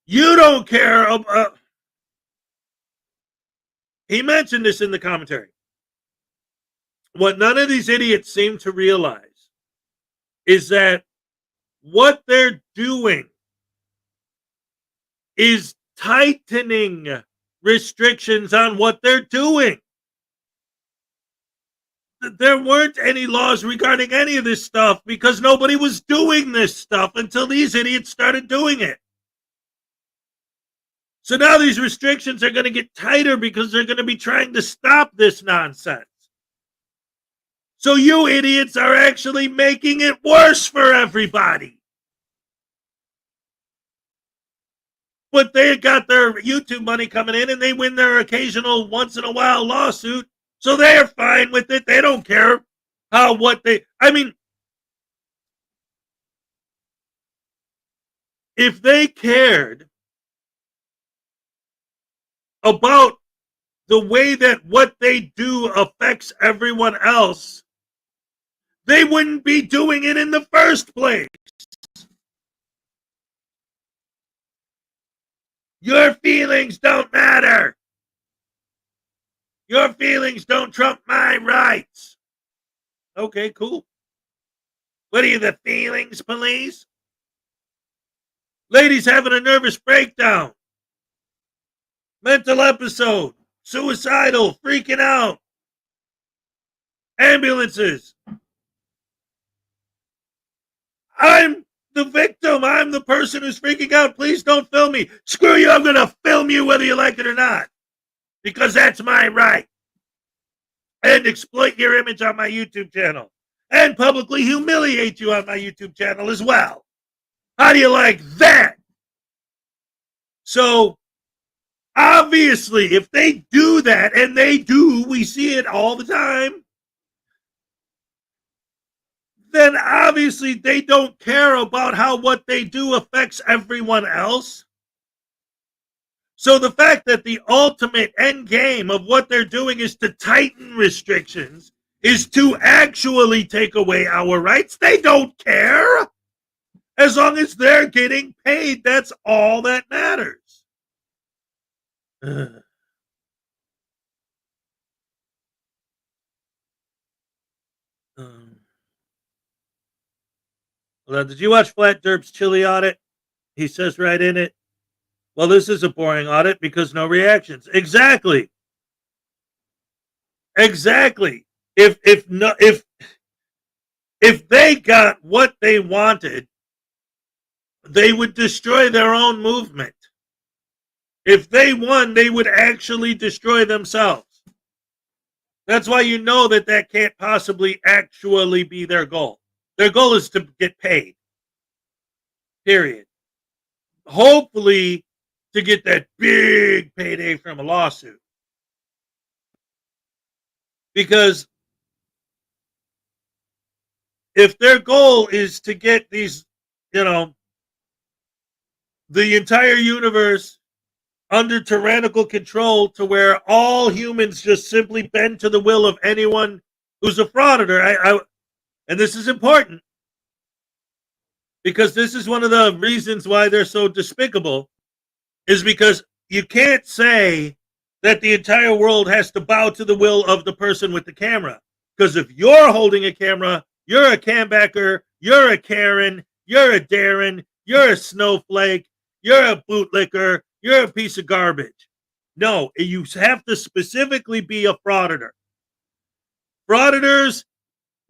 you don't care about... He mentioned this in the commentary. What none of these idiots seem to realize is that what they're doing is tightening restrictions on what they're doing. There weren't any laws regarding any of this stuff because nobody was doing this stuff until these idiots started doing it. So now these restrictions are going to get tighter because they're going to be trying to stop this nonsense. So you idiots are actually making it worse for everybody. But they got their YouTube money coming in and they win their occasional once in a while lawsuit. So they're fine with it. They don't care if they cared about the way that what they do affects everyone else, they wouldn't be doing it in the first place. Your feelings don't matter. Your feelings don't trump my rights. Okay, cool. What are you, the feelings police? Ladies having a nervous breakdown. Mental episode. Suicidal. Freaking out. Ambulances. I'm the victim. I'm the person who's freaking out. Please don't film me. Screw you. I'm going to film you whether you like it or not. Because that's my right. And exploit your image on my YouTube channel. And publicly humiliate you on my YouTube channel as well. How do you like that? So, obviously, if they do that, and they do, we see it all the time, then obviously they don't care about how what they do affects everyone else. So the fact that the ultimate end game of what they're doing is to tighten restrictions, is to actually take away our rights, they don't care. As long as they're getting paid, that's all that matters. Well, did you watch Flat Derp's chili audit? He says right in it, well, this is a boring audit because no reactions. Exactly. If they got what they wanted, they would destroy their own movement. If they won, they would actually destroy themselves. That's why you know that can't possibly actually be their goal. Their goal is to get paid. Period. Hopefully to get that big payday from a lawsuit. Because if their goal is to get these, the entire universe under tyrannical control to where all humans just simply bend to the will of anyone who's a frauditor, and this is important, because this is one of the reasons why they're so despicable, is because you can't say that the entire world has to bow to the will of the person with the camera. Because if you're holding a camera, you're a cambacker, you're a Karen, you're a Darren, you're a snowflake, you're a bootlicker, you're a piece of garbage. No, you have to specifically be a frauditor. Frauditors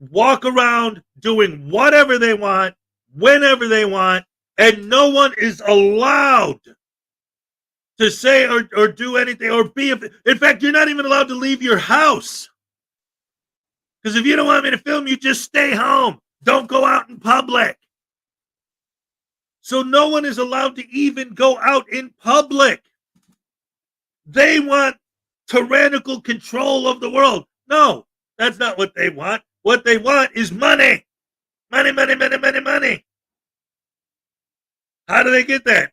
walk around doing whatever they want, whenever they want, and no one is allowed to say or do anything or be. In fact, you're not even allowed to leave your house. Because if you don't want me to film you, just stay home. Don't go out in public. So no one is allowed to even go out in public. They want tyrannical control of the world. No, that's not what they want. What they want is money. Money, money, money, money, money. How do they get that?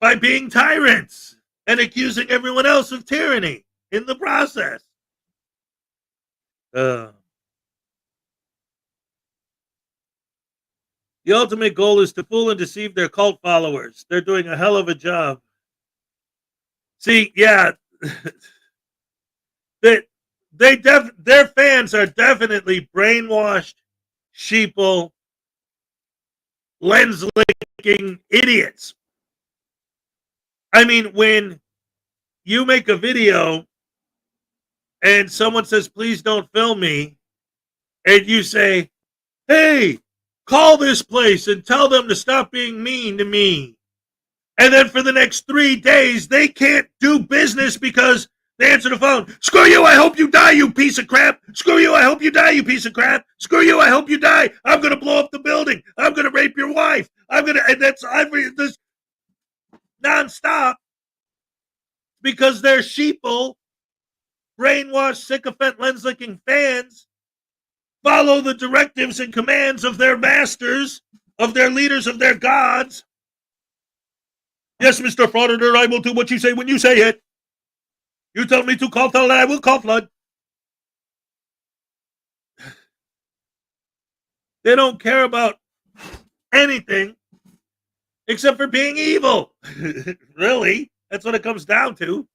By being tyrants and accusing everyone else of tyranny in the process. The ultimate goal is to fool and deceive their cult followers. They're doing a hell of a job. See, yeah, their fans are definitely brainwashed, sheeple, lens-licking idiots. I mean, when you make a video and someone says, please don't film me, and you say, hey, call this place and tell them to stop being mean to me. And then for the next 3 days, they can't do business because they answer the phone. Screw you, I hope you die, you piece of crap. Screw you, I hope you die, you piece of crap. Screw you, I hope you die. I'm going to blow up the building. I'm going to rape your wife. And that's this nonstop because they're sheeple, brainwashed, sycophant, lens-licking fans follow the directives and commands of their masters, of their leaders, of their gods. Yes, Mr. Frauditor, I will do what you say when you say it. You tell me to call flood, I will call flood. They don't care about anything except for being evil. Really, that's what it comes down to.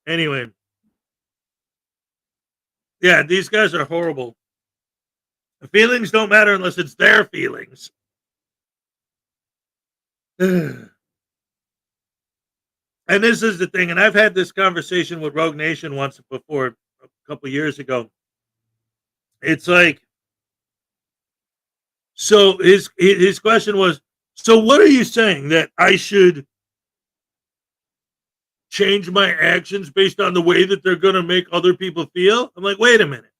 Anyway. Yeah, these guys are horrible. Feelings don't matter unless it's their feelings. And this is the thing, and I've had this conversation with Rogue Nation once before, a couple years ago. It's like, so his question was, so what are you saying, that I should change my actions based on the way that they're going to make other people feel? I'm like, wait a minute.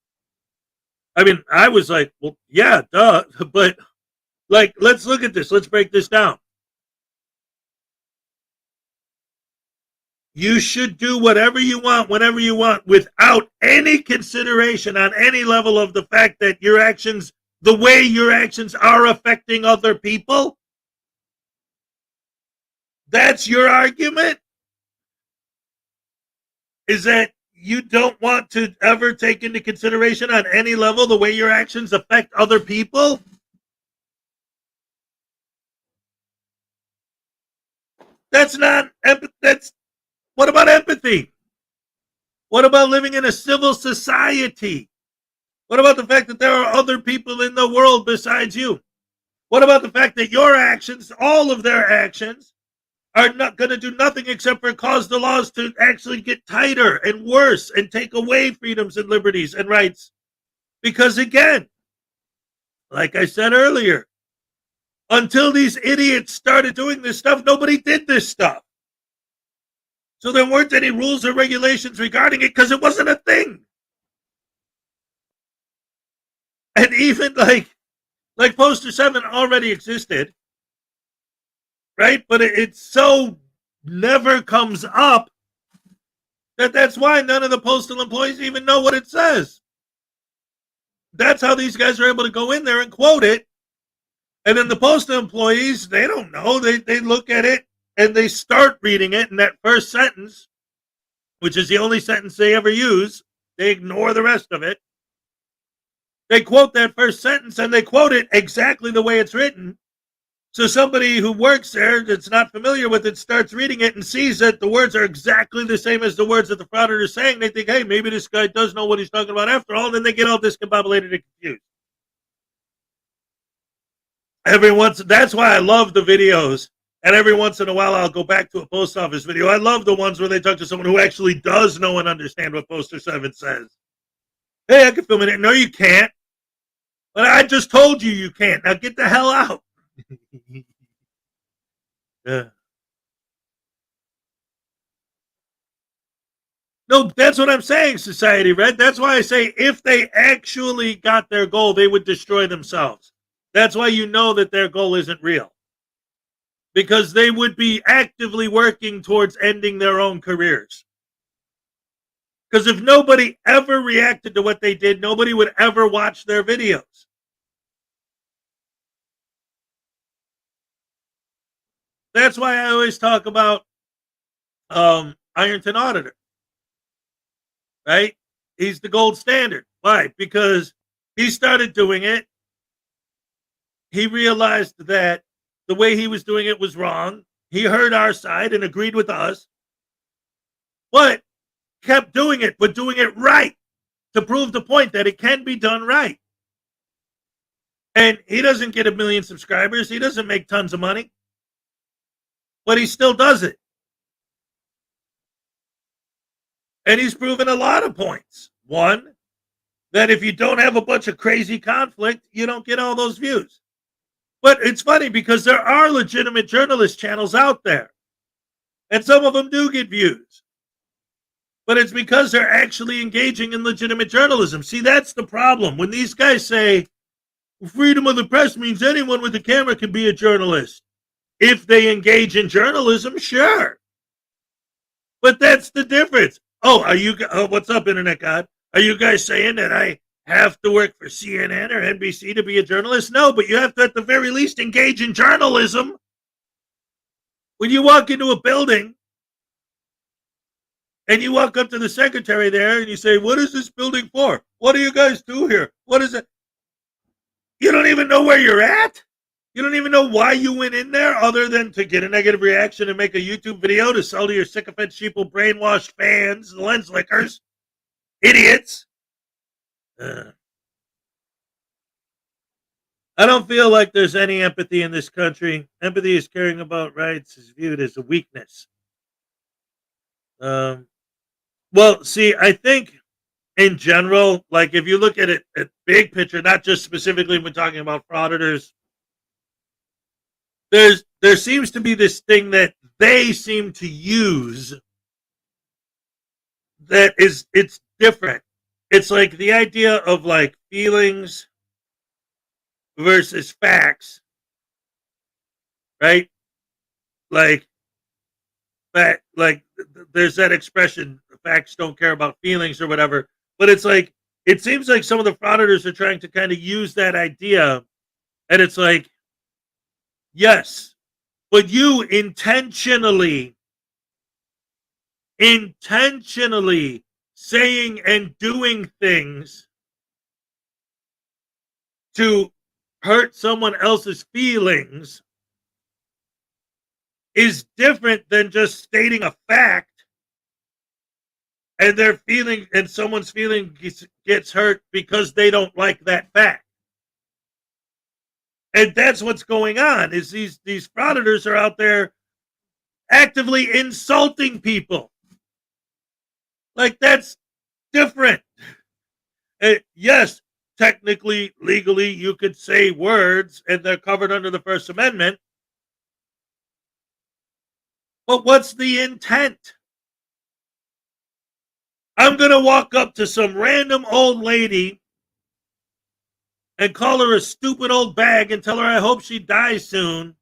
I mean, I was like, well, yeah, duh. But, like, let's look at this. Let's break this down. You should do whatever you want, whenever you want, without any consideration on any level of the fact that your actions, the way your actions are affecting other people. That's your argument? Is that you don't want to ever take into consideration on any level the way your actions affect other people? That's not empathy. What about empathy? What about living in a civil society? What about the fact that there are other people in the world besides you? What about the fact that your actions, all of their actions, are not going to do nothing except for cause the laws to actually get tighter and worse and take away freedoms and liberties and rights? Because again, like I said earlier, until these idiots started doing this stuff, nobody did this stuff. So there weren't any rules or regulations regarding it because it wasn't a thing. And even like Poster 7 already existed, right? But it so never comes up that's why none of the postal employees even know what it says. That's how these guys are able to go in there and quote it. And then the postal employees, they don't know. They look at it and they start reading it in that first sentence, which is the only sentence they ever use. They ignore the rest of it. They quote that first sentence and they quote it exactly the way it's written. So somebody who works there that's not familiar with it starts reading it and sees that the words are exactly the same as the words that the Frauditor is saying. They think, hey, maybe this guy does know what he's talking about after all. And then they get all discombobulated and confused. That's why I love the videos. And every once in a while, I'll go back to a post office video. I love the ones where they talk to someone who actually does know and understand what Poster 7 says. Hey, I can film it. No, you can't. But I just told you you can't. Now get the hell out. Yeah. No, that's what I'm saying, Society Red. That's why I say if they actually got their goal, they would destroy themselves. That's why you know that their goal isn't real. Because they would be actively working towards ending their own careers. Because if nobody ever reacted to what they did, nobody would ever watch their videos. That's why I always talk about Ironton Auditor. Right? He's the gold standard. Why? Because he started doing it. He realized that the way he was doing it was wrong. He heard our side and agreed with us. But kept doing it, but doing it right to prove the point that it can be done right. And he doesn't get 1 million subscribers. He doesn't make tons of money. But he still does it. And he's proven a lot of points. One, that if you don't have a bunch of crazy conflict, you don't get all those views. But it's funny because there are legitimate journalist channels out there. And some of them do get views. But it's because they're actually engaging in legitimate journalism. See, that's the problem. When these guys say freedom of the press means anyone with a camera can be a journalist. If they engage in journalism, sure. But that's the difference. What's up, Internet God? Are you guys saying that I have to work for CNN or NBC to be a journalist? No, but you have to, at the very least, engage in journalism. When you walk into a building and you walk up to the secretary there and you say, what is this building for? What do you guys do here? What is it? You don't even know where you're at? You don't even know why you went in there other than to get a negative reaction and make a YouTube video to sell to your sycophant, sheeple, brainwashed fans, the lens lickers, idiots. I don't feel like there's any empathy in this country. Empathy is caring about rights is viewed as a weakness. Well, see, I think in general, like if you look at it at big picture, not just specifically when talking about frauditors, there seems to be this thing that they seem to use that it's different. It's like the idea of like feelings versus facts, right? Like there's that expression, facts don't care about feelings or whatever. But it's like, it seems like some of the frauditors are trying to kind of use that idea. And it's like, yes, but you intentionally saying and doing things to hurt someone else's feelings is different than just stating a fact and their feeling and someone's feeling gets hurt because they don't like that fact. And that's what's going on is these frauditors are out there actively insulting people. Like that's different. Yes, technically, legally, you could say words and they're covered under the First Amendment. But what's the intent? I'm going to walk up to some random old lady and call her a stupid old bag and tell her I hope she dies soon.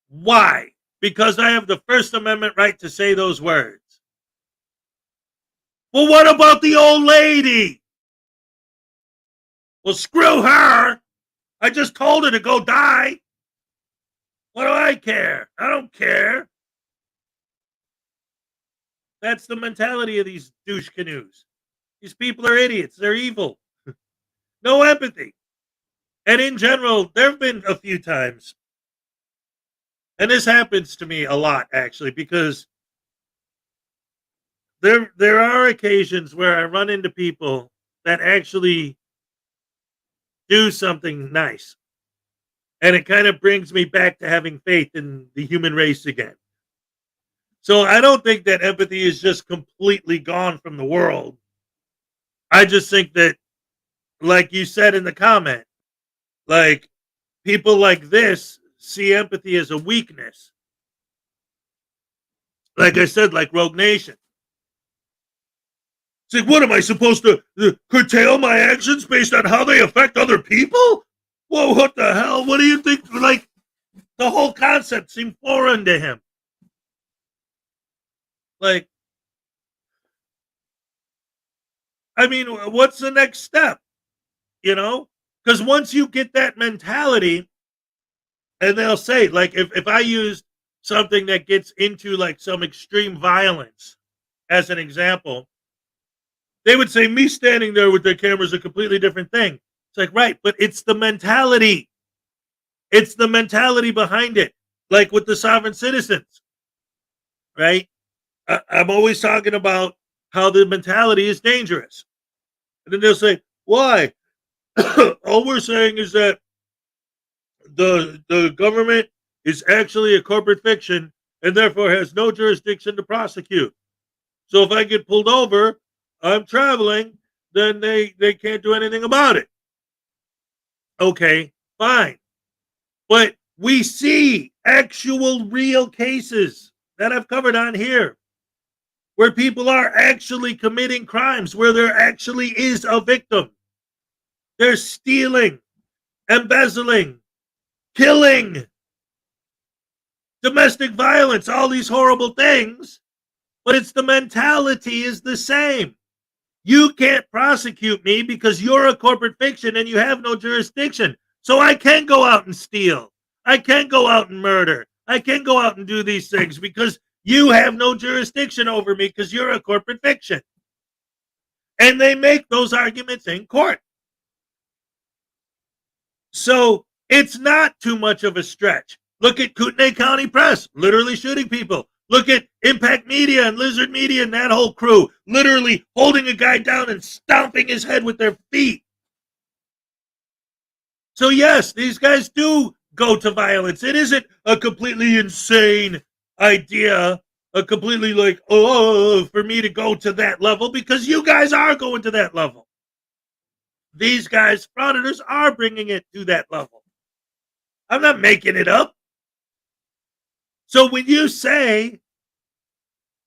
Why? Because I have the First Amendment right to say those words. Well, what about the old lady? Well, screw her. I just told her to go die. What do I care? I don't care. That's the mentality of these douche canoes. These people are idiots. They're evil. No empathy. And in general, there have been a few times, and this happens to me a lot, actually, because there are occasions where I run into people that actually do something nice. And it kind of brings me back to having faith in the human race again. So I don't think that empathy is just completely gone from the world. I just think that, like you said in the comment, like people like this see empathy as a weakness. Like I said, like Rogue Nation. It's like, what am I supposed to curtail my actions based on how they affect other people? Whoa, what the hell? What do you think? Like, the whole concept seemed foreign to him. Like, I mean, what's the next step? You know? Because once you get that mentality, and they'll say, like, if I use something that gets into, like, some extreme violence as an example, they would say me standing there with their camera is a completely different thing. It's like, right, but it's the mentality. It's the mentality behind it. Like with the sovereign citizens, right? I'm always talking about how the mentality is dangerous. And then they'll say, why? All we're saying is that the government is actually a corporate fiction and therefore has no jurisdiction to prosecute. So if I get pulled over, I'm traveling, then they can't do anything about it. Okay, fine. But we see actual real cases that I've covered on here where people are actually committing crimes, where there actually is a victim. They're stealing, embezzling, killing, domestic violence, all these horrible things, but it's the mentality is the same. You can't prosecute me because you're a corporate fiction and you have no jurisdiction. So I can go out and steal. I can go out and murder. I can go out and do these things because you have no jurisdiction over me because you're a corporate fiction. And they make those arguments in court. So it's not too much of a stretch. Look at Kootenai County Press, literally shooting people. Look at Impact Media and Lizard Media and that whole crew, literally holding a guy down and stomping his head with their feet. So yes, these guys do go to violence. It isn't a completely insane idea, a completely like, oh, for me to go to that level, because you guys are going to that level. These guys, Frauditors, are bringing it to that level. I'm not making it up. So when you say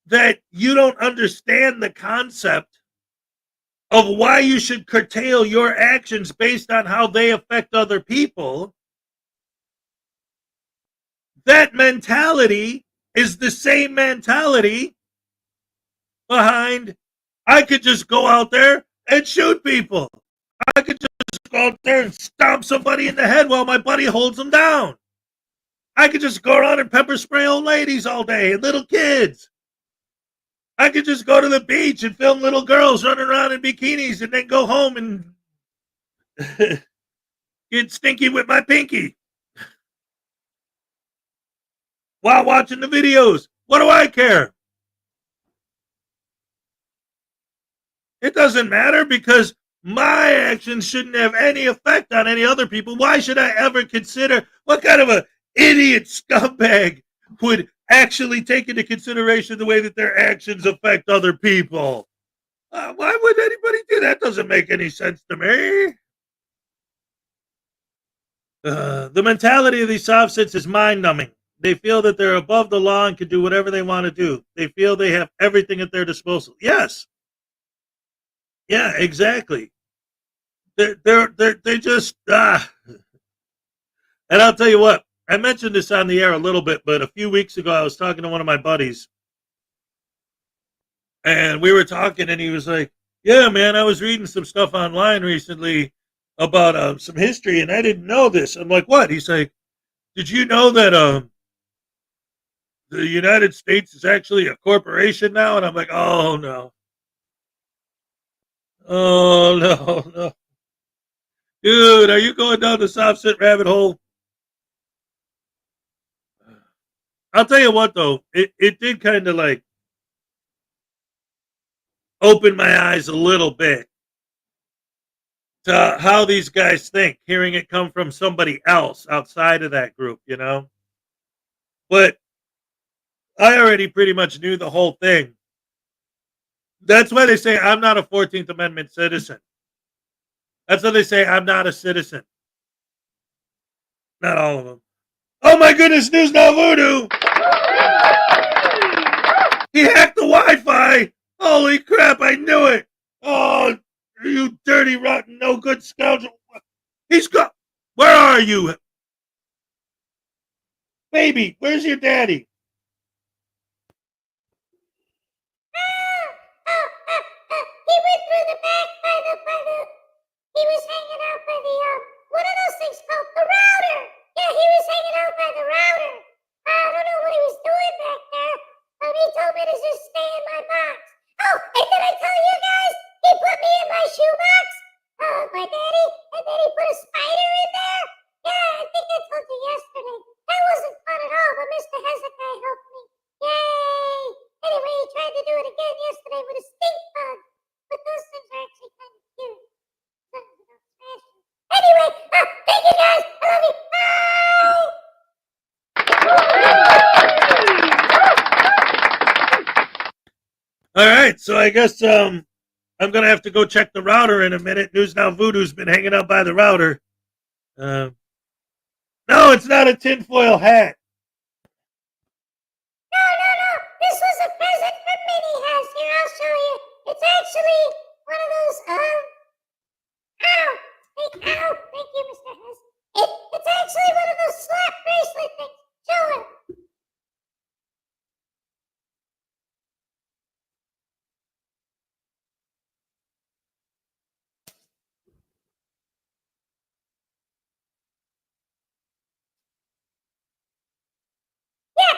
that you don't understand the concept of why you should curtail your actions based on how they affect other people, that mentality is the same mentality behind, I could just go out there and shoot people. I could just go out there and stomp somebody in the head while my buddy holds them down. I could just go around and pepper spray old ladies all day and little kids. I could just go to the beach and film little girls running around in bikinis and then go home and get stinky with my pinky while watching the videos. What do I care? It doesn't matter because my actions shouldn't have any effect on any other people. Why should I ever consider, what kind of a idiot scumbag would actually take into consideration the way that their actions affect other people? Why would anybody do that? Doesn't make any sense to me. The mentality of these offsets is mind-numbing. They feel that they're above the law and can do whatever they want to do. They feel they have everything at their disposal. Yes. Yeah, exactly. They just and I'll tell you what, I mentioned this on the air a little bit, but a few weeks ago I was talking to one of my buddies and we were talking and he was like, yeah, man, I was reading some stuff online recently about some history and I didn't know this. I'm like, what? He's like, did you know that the United States is actually a corporation now? And I'm like, oh no. Oh no. Dude, are you going down the offset rabbit hole? I'll tell you what, though, it did kind of like open my eyes a little bit to how these guys think, hearing it come from somebody else outside of that group, you know? But I already pretty much knew the whole thing. That's why they say I'm not a 14th Amendment citizen. That's why they say I'm not a citizen. Not all of them. Oh my goodness, News Now Voodoo! He hacked the Wi-Fi! Holy crap, I knew it! Oh, you dirty, rotten, no good scoundrel! He's got. Where are you? Baby, where's your daddy? He went through the back he was hanging out by the, what are those things called? The router! Yeah, he was hanging out by the router. I don't know what he was doing back there. He told me to just stay in my box. Oh, and did I tell you guys? He put me in my shoebox. My daddy, and then he put a spider in there. Yeah, I think I told you yesterday. That wasn't fun at all, but Mr. Hezokuai All right, so I guess I'm gonna have to go check the router in a minute. News Now Voodoo's been hanging out by the router. No, it's not a tinfoil hat. No. This was a present from Minnie Has. Here, I'll show you. It's actually one of those, ow. Thank you, Mr. Has. It's actually one of those slap bracelet things. Show him. Yeah.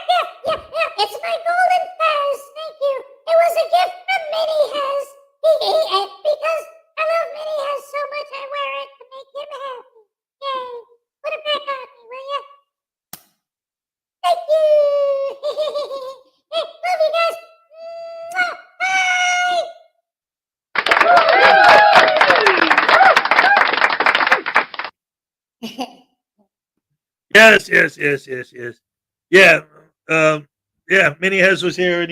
It's my golden fez. Thank you. It was a gift from Minnie Has. And because I love Minnie Has so much, I wear it to make him happy. Yay. Put it back on me, will ya? Thank you. Hey, love you guys. Yes. Yeah, yeah, Minnie Hez was here and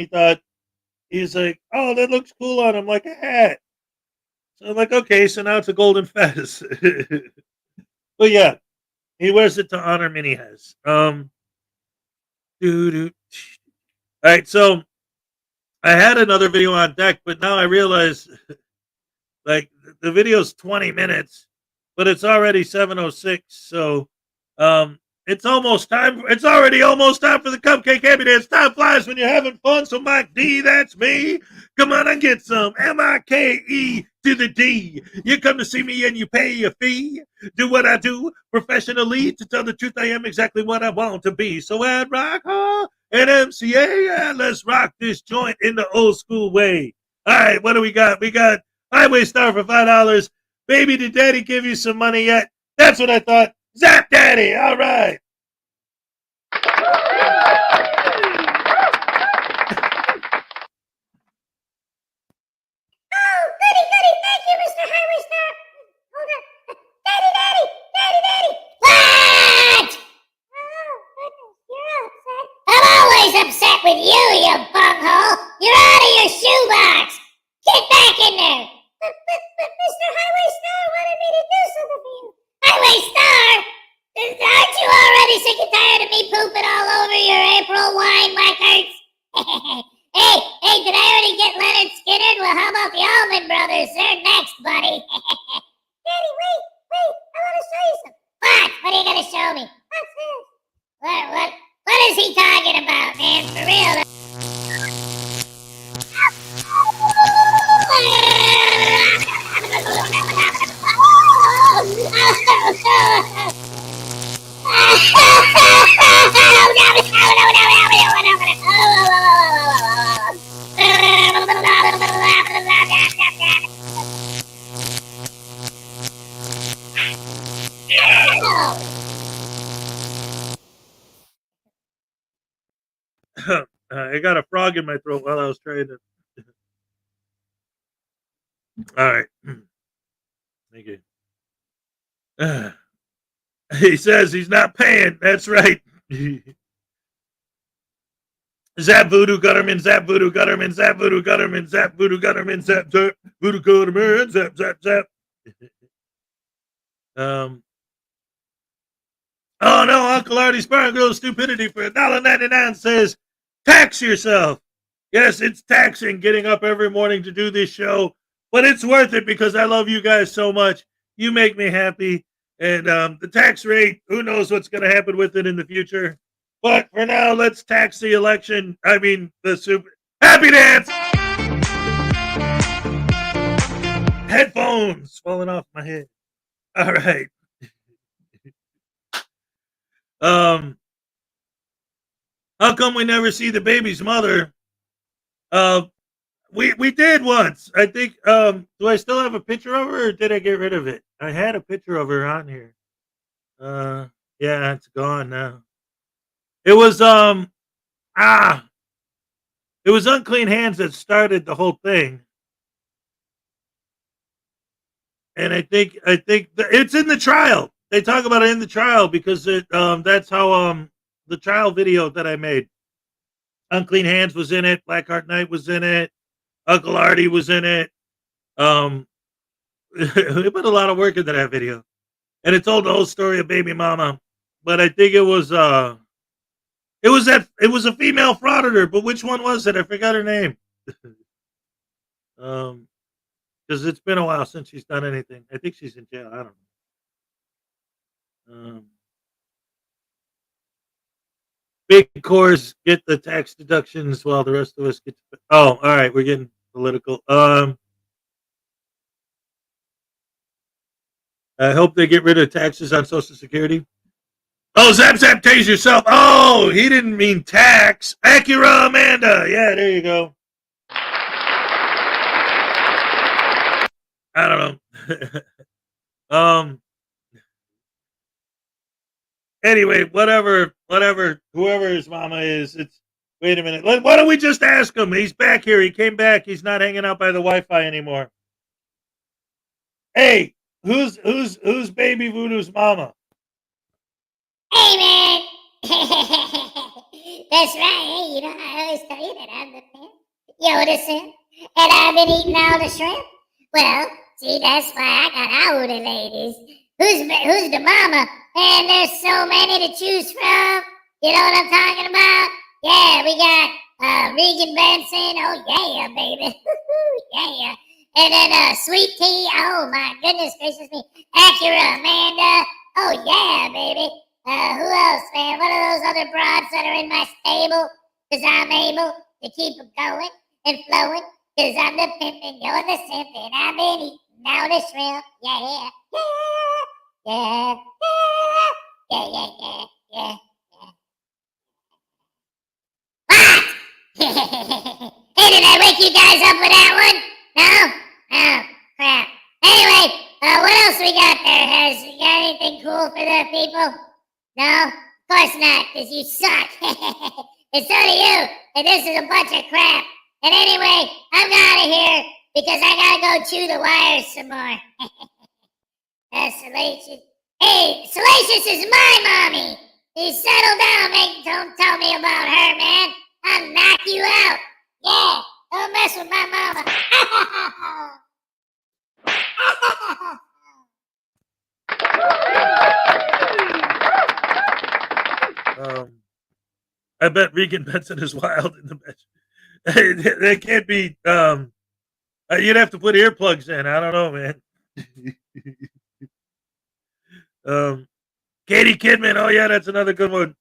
he's like, oh, that looks cool on him like a hat. So I'm like, okay, so now it's a golden fez. But yeah, he wears it to honor Minnie Hez. All right, so I had another video on deck, but now I realize like the video's 20 minutes, but it's already 7:06, so it's almost time. It's already almost time for the Cupcake Happy Dance. Time flies when you're having fun. So Mike D, that's me. Come on and get some. MIKE to the D. You come to see me and you pay a fee. Do what I do professionally. To tell the truth, I am exactly what I want to be. So add rock hall and MCA. Yeah, let's rock this joint in the old school way. All right, what do we got? We got Highway Star for $5. Baby, did Daddy give you some money yet? That's what I thought. Zap Daddy, all right. Oh, goody. Thank you, Mr. Highway Star. Hold on. Daddy. What? Oh, goodness, you're upset. I'm always upset with you bunghole. You're out of your shoebox. Get back in there. But Mr. Highway Star wanted me to do something for you. Highway Star? Aren't you already sick and tired of me pooping all over your April wine records? Hey, did I already get Leonard Skinner? Well, how about the Allman Brothers? They're next, buddy. Daddy, wait. I want to show you something. What? What are you going to show me? What's this? What is he talking about, man? For real. I got a frog in my throat while I was trying to. All right. Thank you. He says he's not paying. That's right. Zap Voodoo Gutterman, Zap Voodoo Gutterman, Zap Voodoo Gutterman, Zap Voodoo Gutterman, Zap Voodoo Gutterman, Zap. Oh no, Uncle Artie Sparring Girl's Stupidity for $1.99 says, tax yourself. Yes, it's taxing getting up every morning to do this show, but it's worth it because I love you guys so much. You make me happy. And the tax rate, who knows what's going to happen with it in the future. But for now, let's tax the election. I mean, the super happy dance. Headphones falling off my head. All right. How come we never see the baby's mother? We did once. I think. Do I still have a picture of her, or did I get rid of it? I had a picture of her on here. Yeah, it's gone now. It was it was Unclean Hands that started the whole thing. And I think it's in the trial. They talk about it in the trial because that's how the trial video that I made. Unclean Hands was in it. Blackheart Knight was in it. Uncle Artie was in it. We put a lot of work into that video, and it told the whole story of baby mama. But I think it was a female frauditor. But which one was it? I forgot her name. Because it's been a while since she's done anything. I think she's in jail. I don't know. Big cores get the tax deductions while the rest of us get. All right, we're getting political. I hope they get rid of taxes on Social Security. Oh, Zap Zap, tase yourself. Oh, he didn't mean tax. Acura Amanda. Yeah, there you go. I don't know. Anyway, whatever, whoever his mama is, it's. Wait a minute. Why don't we just ask him? He's back here. He came back. He's not hanging out by the Wi-Fi anymore. Hey, who's Baby Voodoo's mama? Hey, man. That's right. Hey, you know, I always tell you that I'm the man. Yodason. And I've been eating all the shrimp. Well, see, that's why I got all the ladies. Who's the mama? And there's so many to choose from. You know what I'm talking about? Yeah, we got Regan Benson. Oh, yeah, baby. Yeah. And then Sweet Tea. Oh, my goodness gracious me. Acura Amanda. Oh, yeah, baby. Who else, man? What are those other broads that are in my stable? Because I'm able to keep them going and flowing. Because I'm the pimp and you're the simp. And I've been eating all the shrimp. Yeah. What? Hey, did I wake you guys up with that one? No? Oh, crap. Anyway, what else we got there? Has we got anything cool for the people? No? Of course not, because you suck. And so do you. And this is a bunch of crap. And anyway, I'm out of here because I gotta go chew the wires some more. Salacious. Hey, Salacious is my mommy. You settle down, man. Don't tell me about her, man. I'll knock you out. Yeah, don't mess with my mama. I bet Regan Benson is wild in the bench. That can't be. You'd have to put earplugs in. I don't know, man. Katie Kidman. Oh yeah, that's another good one.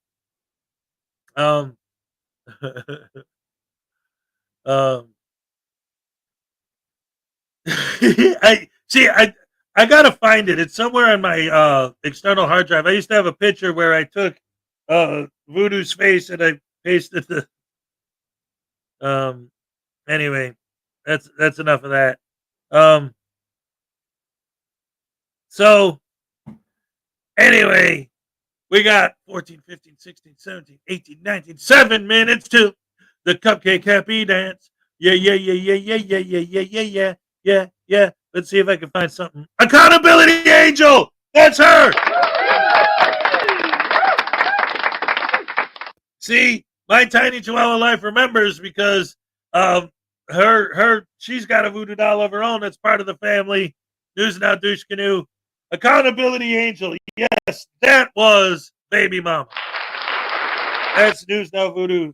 I gotta find it. It's somewhere on my external hard drive. I used to have a picture where I took Voodoo's face and I pasted the. Anyway, that's enough of that. So anyway, we got 14, 15, 16, 17, 18, 19, 7 minutes to the Cupcake Happy Dance. Yeah. Let's see if I can find something. Accountability Angel! That's her! See, my tiny Chihuahua life remembers because she's got a voodoo doll of her own that's part of the family. News Now Douche Canoe. Accountability Angel. Yes, that was Baby Mama. That's News Now Voodoo.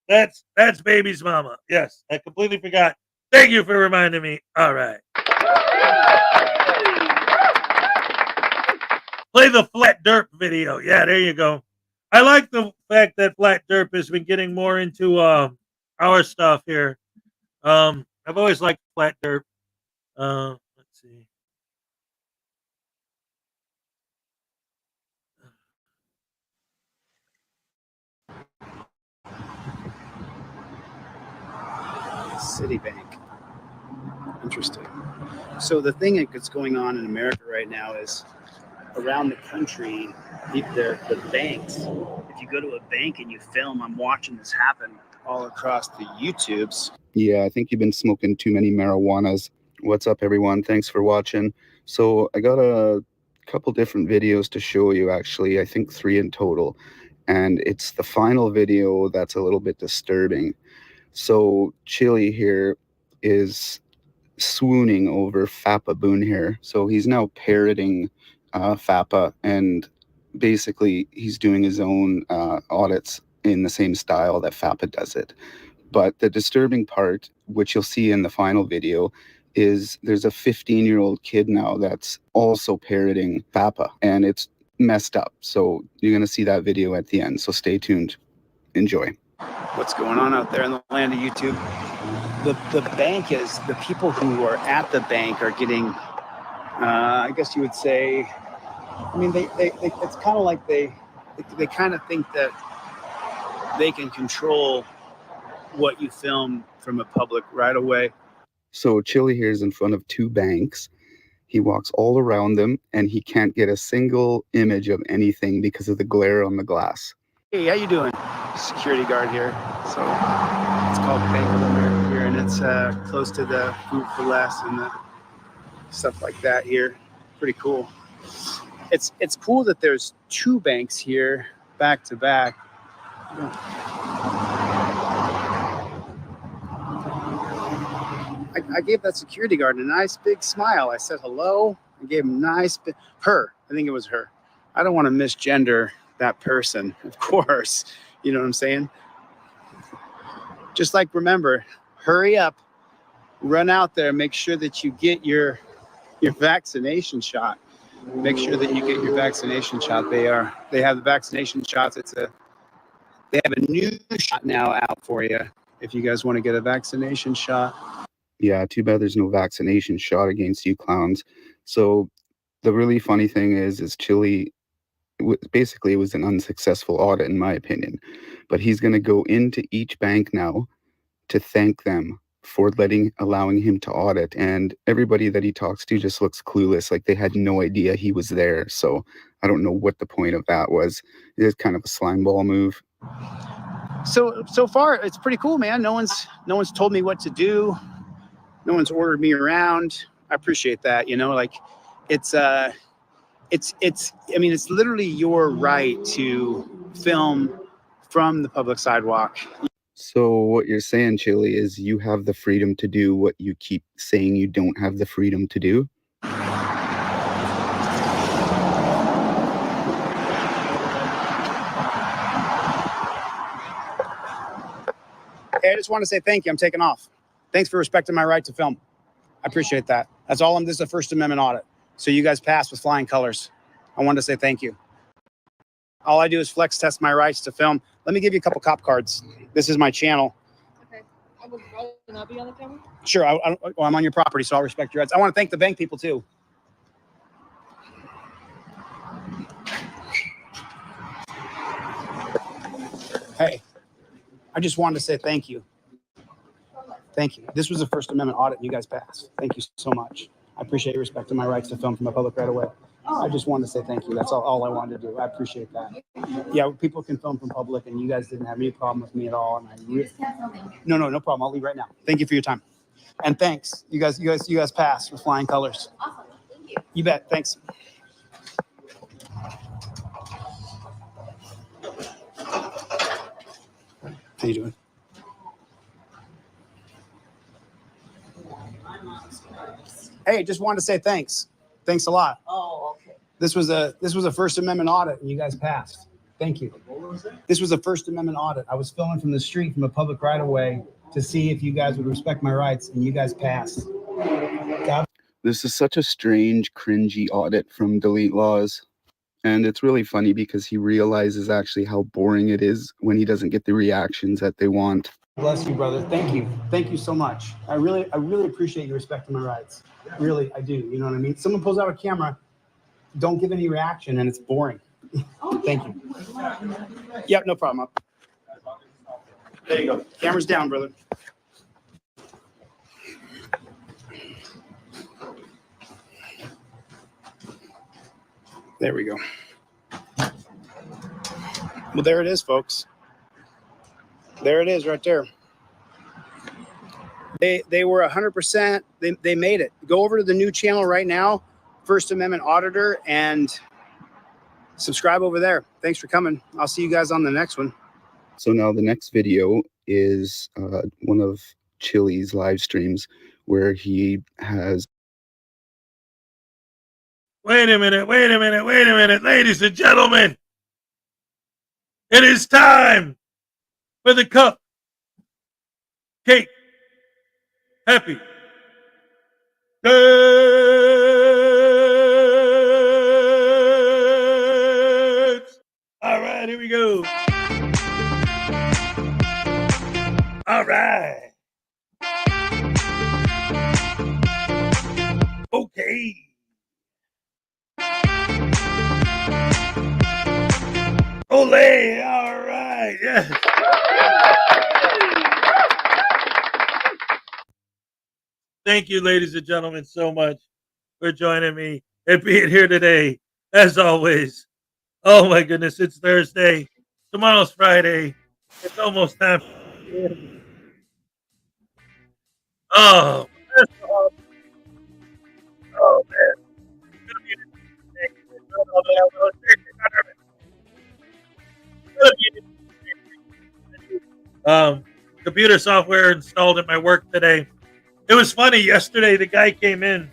That's Baby's mama. Yes, I completely forgot. Thank you for reminding me. All right. Play the Flat Derp video. Yeah, there you go. I like the fact that Flat Derp has been getting more into our stuff here. I've always liked Flat Derp. Let's see. Citibank. Interesting. So the thing that's going on in America right now is around the country, the banks, if you go to a bank and you film, I'm watching this happen all across the YouTubes. Yeah, I think you've been smoking too many marijuanas. What's up, everyone? Thanks for watching. So I got a couple different videos to show you, actually. I think 3 in total. And it's the final video that's a little bit disturbing. So Chili here, is swooning over FAPA Boone here. So he's now parroting FAPA, and basically he's doing his own audits in the same style that FAPA does it. But the disturbing part, which you'll see in the final video, is there's a 15-year-old kid now that's also parroting FAPA, and it's messed up. So you're going to see that video at the end. So stay tuned. Enjoy. What's going on out there in the land of YouTube? The bank is, the people who are at the bank are getting, I guess you would say, I mean, they it's kind of like they kind of think that they can control what you film from a public right away. So Chili here is in front of two banks. He walks all around them, and he can't get a single image of anything because of the glare on the glass. Hey, how you doing? Security guard here. So it's called Bank of America here, and it's close to the Food for Less and the stuff like that here. Pretty cool. It's cool that there's two banks here back to back. I gave that security guard a nice big smile. I said hello. I gave him her. I think it was her. I don't want to misgender that person, of course. You know what I'm saying? Just like, remember, hurry up, run out there, make sure that you get your vaccination shot. Make sure that you get your vaccination shot. They have the vaccination shots. They have a new shot now out for you if you guys want to get a vaccination shot. Yeah, too bad there's no vaccination shot against you clowns. So the really funny thing is Chili, basically it was an unsuccessful audit in my opinion, but he's going to go into each bank now to thank them for allowing him to audit, and everybody that he talks to just looks clueless, like they had no idea he was there. So I don't know what the point of that was. It is kind of a slime ball move. So far it's pretty cool, man. No one's told me what to do. No one's ordered me around. I appreciate that. You know, like it's I mean, it's literally your right to film from the public sidewalk. So what you're saying, Chili, is you have the freedom to do what you keep saying you don't have the freedom to do? Hey, I just want to say thank you. I'm taking off. Thanks for respecting my right to film. I appreciate that. That's all. This is a First Amendment audit. So you guys passed with flying colors. I wanted to say thank you. All I do is flex test my rights to film. Let me give you a couple cop cards. This is my channel. Okay. I would rather not be on the camera. Sure. I'm on your property, so I'll respect your rights. I want to thank the bank people too. Hey, I just wanted to say thank you. Thank you. This was a First Amendment audit and you guys passed. Thank you so much. I appreciate your respect to my rights to film from the public right away. I just wanted to say thank you. That's all I wanted to do. I appreciate that. Yeah, people can film from public, and you guys didn't have any problem with me at all. And no problem. I'll leave right now. Thank you for your time, and thanks. You guys passed with flying colors. Awesome. Thank you. You bet. Thanks. How you doing? Hey, just wanted to say thanks. Thanks a lot. Oh, okay. This was a First Amendment audit, and you guys passed. Thank you. This was a First Amendment audit. I was filming from the street, from a public right of way, to see if you guys would respect my rights, and you guys passed. This is such a strange, cringy audit from Delete Laws. And it's really funny because he realizes actually how boring it is when he doesn't get the reactions that they want. Bless you, brother. Thank you. Thank you so much. I really appreciate you respecting my rights. Really, I do. You know what I mean? Someone pulls out a camera, don't give any reaction, and it's boring. Thank you. Yep, no problem. There you go. Camera's down, brother. There we go. Well, there it is, folks. There it is right there. They were 100%. They made it. Go over to the new channel right now, First Amendment Auditor, and subscribe over there. Thanks for coming. I'll see you guys on the next one. So now the next video is one of Chili's live streams where he has. Wait a minute, ladies and gentlemen. It is time for the cup cake happy dance. All right, here we go. All right. Okay. Ole, all right, yes. Thank you, ladies and gentlemen, so much for joining me and being here today. As always, oh my goodness, it's Thursday. Tomorrow's Friday. It's almost time. Oh, oh man. Computer software installed at my work today. It was funny. Yesterday, the guy came in.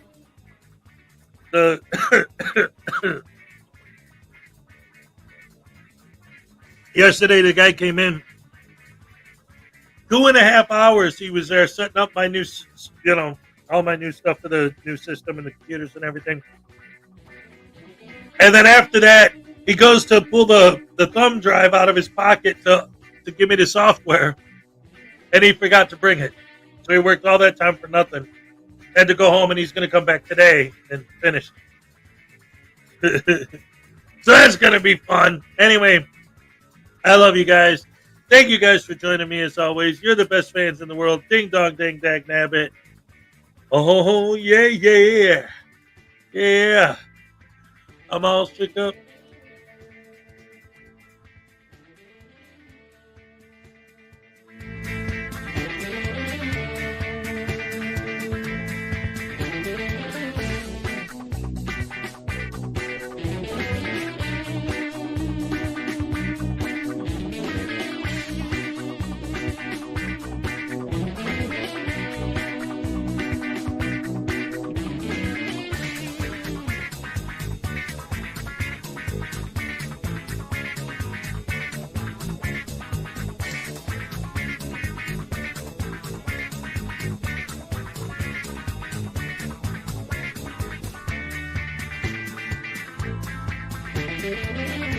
Yesterday, the guy came in. 2.5 hours he was there setting up my new, all my new stuff for the new system and the computers and everything. And then after that, he goes to pull the thumb drive out of his pocket to give me the software. And he forgot to bring it. So he worked all that time for nothing. Had to go home, and he's going to come back today and finish. So that's going to be fun. Anyway, I love you guys. Thank you guys for joining me as always. You're the best fans in the world. Ding dong, ding dag nabbit. Oh, yeah, yeah. Yeah. I'm all shook up. Thank you.